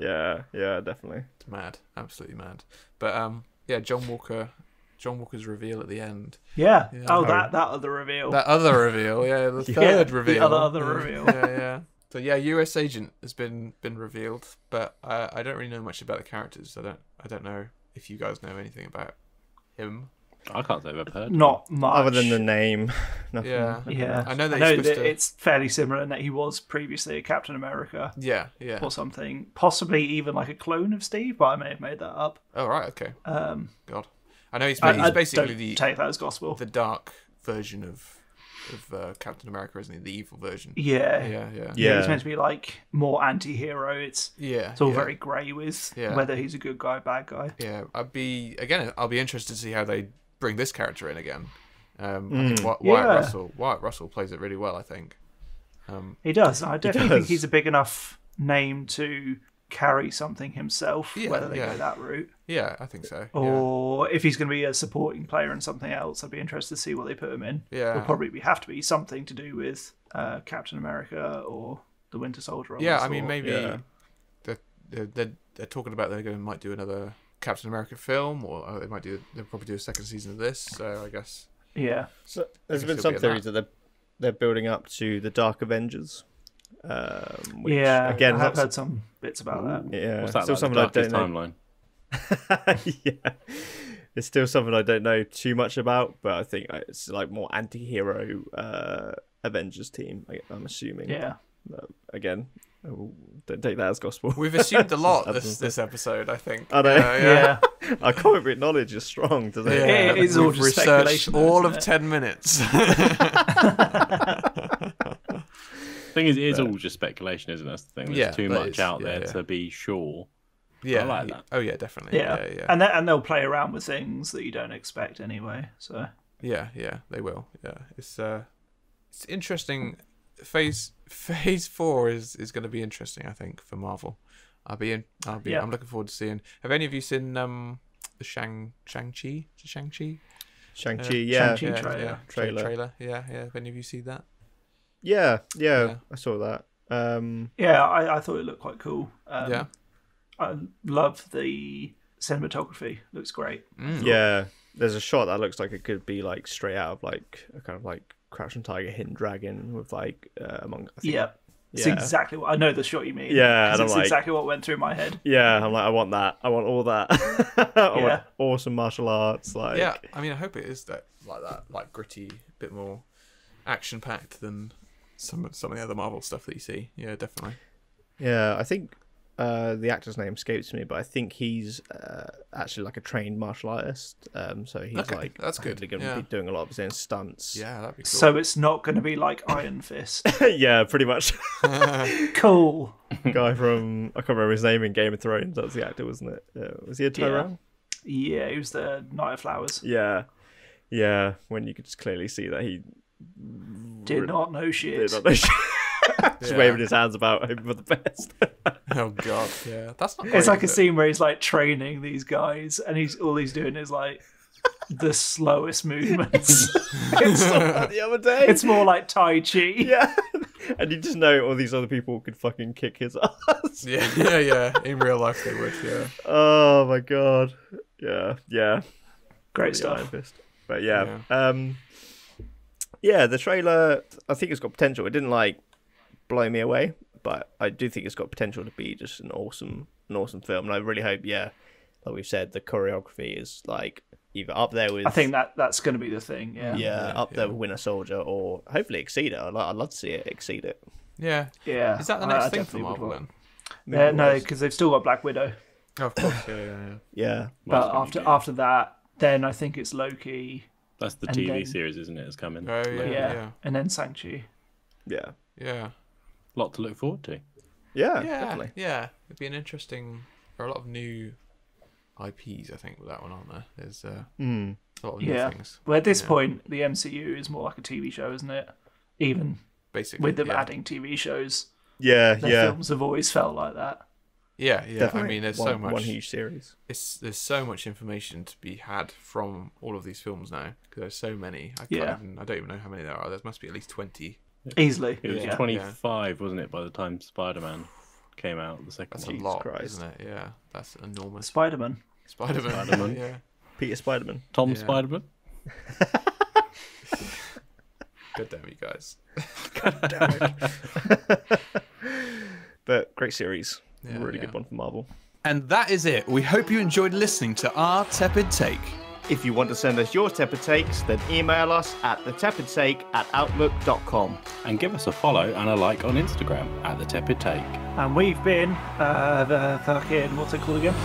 Yeah, definitely. It's mad. Absolutely mad. But yeah, John Walker's reveal at the end. Yeah. Yeah. Oh, that other reveal. That other reveal, yeah, the Yeah, third the reveal. other Yeah, reveal. Yeah. So yeah, US Agent has been revealed, but I don't really know much about the characters. I don't know if you guys know anything about him. I can't say I've ever heard. Not much. Other than the name. Nothing. Yeah. Yeah. I know that he's supposed to- it's fairly similar in that he was previously a Captain America Yeah. or something. Possibly even like a clone of Steve, but I may have made that up. Oh right, okay. God, I know he's I basically don't the take that as gospel. dark version of Captain America, isn't he? The evil version. Yeah. Yeah. Yeah, he's meant to be like more anti-hero. It's Yeah. it's all yeah. very grey with Yeah. whether he's a good guy, bad guy. Yeah, I'll be interested to see how they bring this character in again. I think Wyatt Russell plays it really well. I think. He does. I definitely think does. he's a big enough name to carry something himself, Yeah, whether they yeah. go that route. Yeah, I think so. Or if he's going to be a supporting player in something else, I'd be interested to see what they put him in. Yeah. It'll probably have to be something to do with Captain America or the Winter Soldier. Yeah, I I mean maybe Yeah. they're talking about might do another Captain America film, or they'll probably do a second season of this. So I guess Yeah. So there's I been guess some he'll be in theories that they're building up to the Dark Avengers. Which, Yeah, again, I have that's- heard some bits about that. yeah, What's that still like? something The I don't Darkest know. timeline. Yeah, it's still something I don't know too much about, but I think it's like more anti-hero Avengers team. I'm assuming. Yeah. Again, don't take that as gospel. we've assumed a lot this episode. I think. I know. Yeah. Our comic book knowledge is strong today. Yeah. It is all We've just researched speculation, all isn't of it? 10 minutes. Thing is, it is all just speculation, isn't it? That's the thing. There's Yeah, too that much is, out yeah, there yeah. to be sure. Yeah. I like that. Oh yeah, definitely. Yeah. Yeah. And they'll play around with things that you don't expect anyway. So Yeah, they will. Yeah, it's interesting. Phase 4 is going to be interesting. I think for Marvel. Yeah. I'm looking forward to seeing. Have any of you seen the Shang-Chi? Is it Shang-Chi? Shang-Chi, yeah. Shang-Chi trailer. Yeah. Have any of you seen that? Yeah, Yeah. I saw that. yeah, I thought it looked quite cool. Yeah. I love the cinematography. Looks great. Yeah, there's a shot that looks like it could be like straight out of like a kind of like Crouching Tiger, Hidden Dragon with like I think, It's exactly what I know. The shot you mean? Yeah, and it's I'm like, exactly what went through my head. Yeah, I'm like, I want that. I want all that. I want awesome martial arts. Like, yeah, I mean, I hope it is that, like gritty, bit more action packed than some of the other Marvel stuff that you see. Yeah, definitely. Yeah, I think the actor's name escapes me, but I think he's actually like a trained martial artist. So he's like that's good. Going to be doing a lot of his own stunts. Yeah, that'd be cool. So it's not going to be like Iron Fist. Yeah, pretty much. Cool. Guy from I can't remember his name in Game of Thrones. That was the actor, wasn't it? Was he a Tyrell? Yeah, he was the Knight of Flowers. Yeah. When you could just clearly see that he did not know shit. Just waving his hands about, hoping for the best. Oh god, yeah, that's not. It's like a scene where he's like training these guys, and all he's doing is like the slowest movements. It's like the other day. It's more like Tai Chi. Yeah, and you just know all these other people could fucking kick his ass. Yeah. In real life, they would. Yeah. Oh my god. Yeah. Great stuff. But yeah. The trailer, I think it's got potential. It didn't like blow me away, but I do think it's got potential to be just an awesome film. And I really hope, like we've said, the choreography is like either up there with. I think that's going to be the thing. Up there with Winter Soldier, or hopefully exceed it. I'd love to see it exceed it. Yeah. Is that the next thing for Marvel then? No, because they've still got Black Widow. Oh, of course. Yeah. But after that, then I think it's Loki. That's the TV series, isn't it? It's coming. Oh yeah. And then Shang-Chi. Yeah. Yeah. A lot to look forward to. Yeah, definitely. Yeah, it'd be an interesting. There are a lot of new IPs, I think, with that one, aren't there? There's a lot of new things. Well, at this point, the MCU is more like a TV show, isn't it? Even basically with them adding TV shows. Their films have always felt like that. Yeah. Definitely. I mean, there's so much. One huge series. There's so much information to be had from all of these films now, because there's so many. I don't even know how many there are. There must be at least 20. Easily. It was 25, wasn't it, by the time Spider-Man came out, the second one? That's a lot, isn't it? Yeah, that's enormous. Spider-Man. Yeah. Peter Spider-Man. Tom Spider-Man. God damn you guys. God damn it. But great series. Really good one for Marvel. And that is it. We hope you enjoyed listening to our Tepid Take. If you want to send us your Tepid Takes, then email us at thetepidsake@outlook.com. And give us a follow and a like on Instagram @thetepidtake. And we've been the fucking, what's it called again?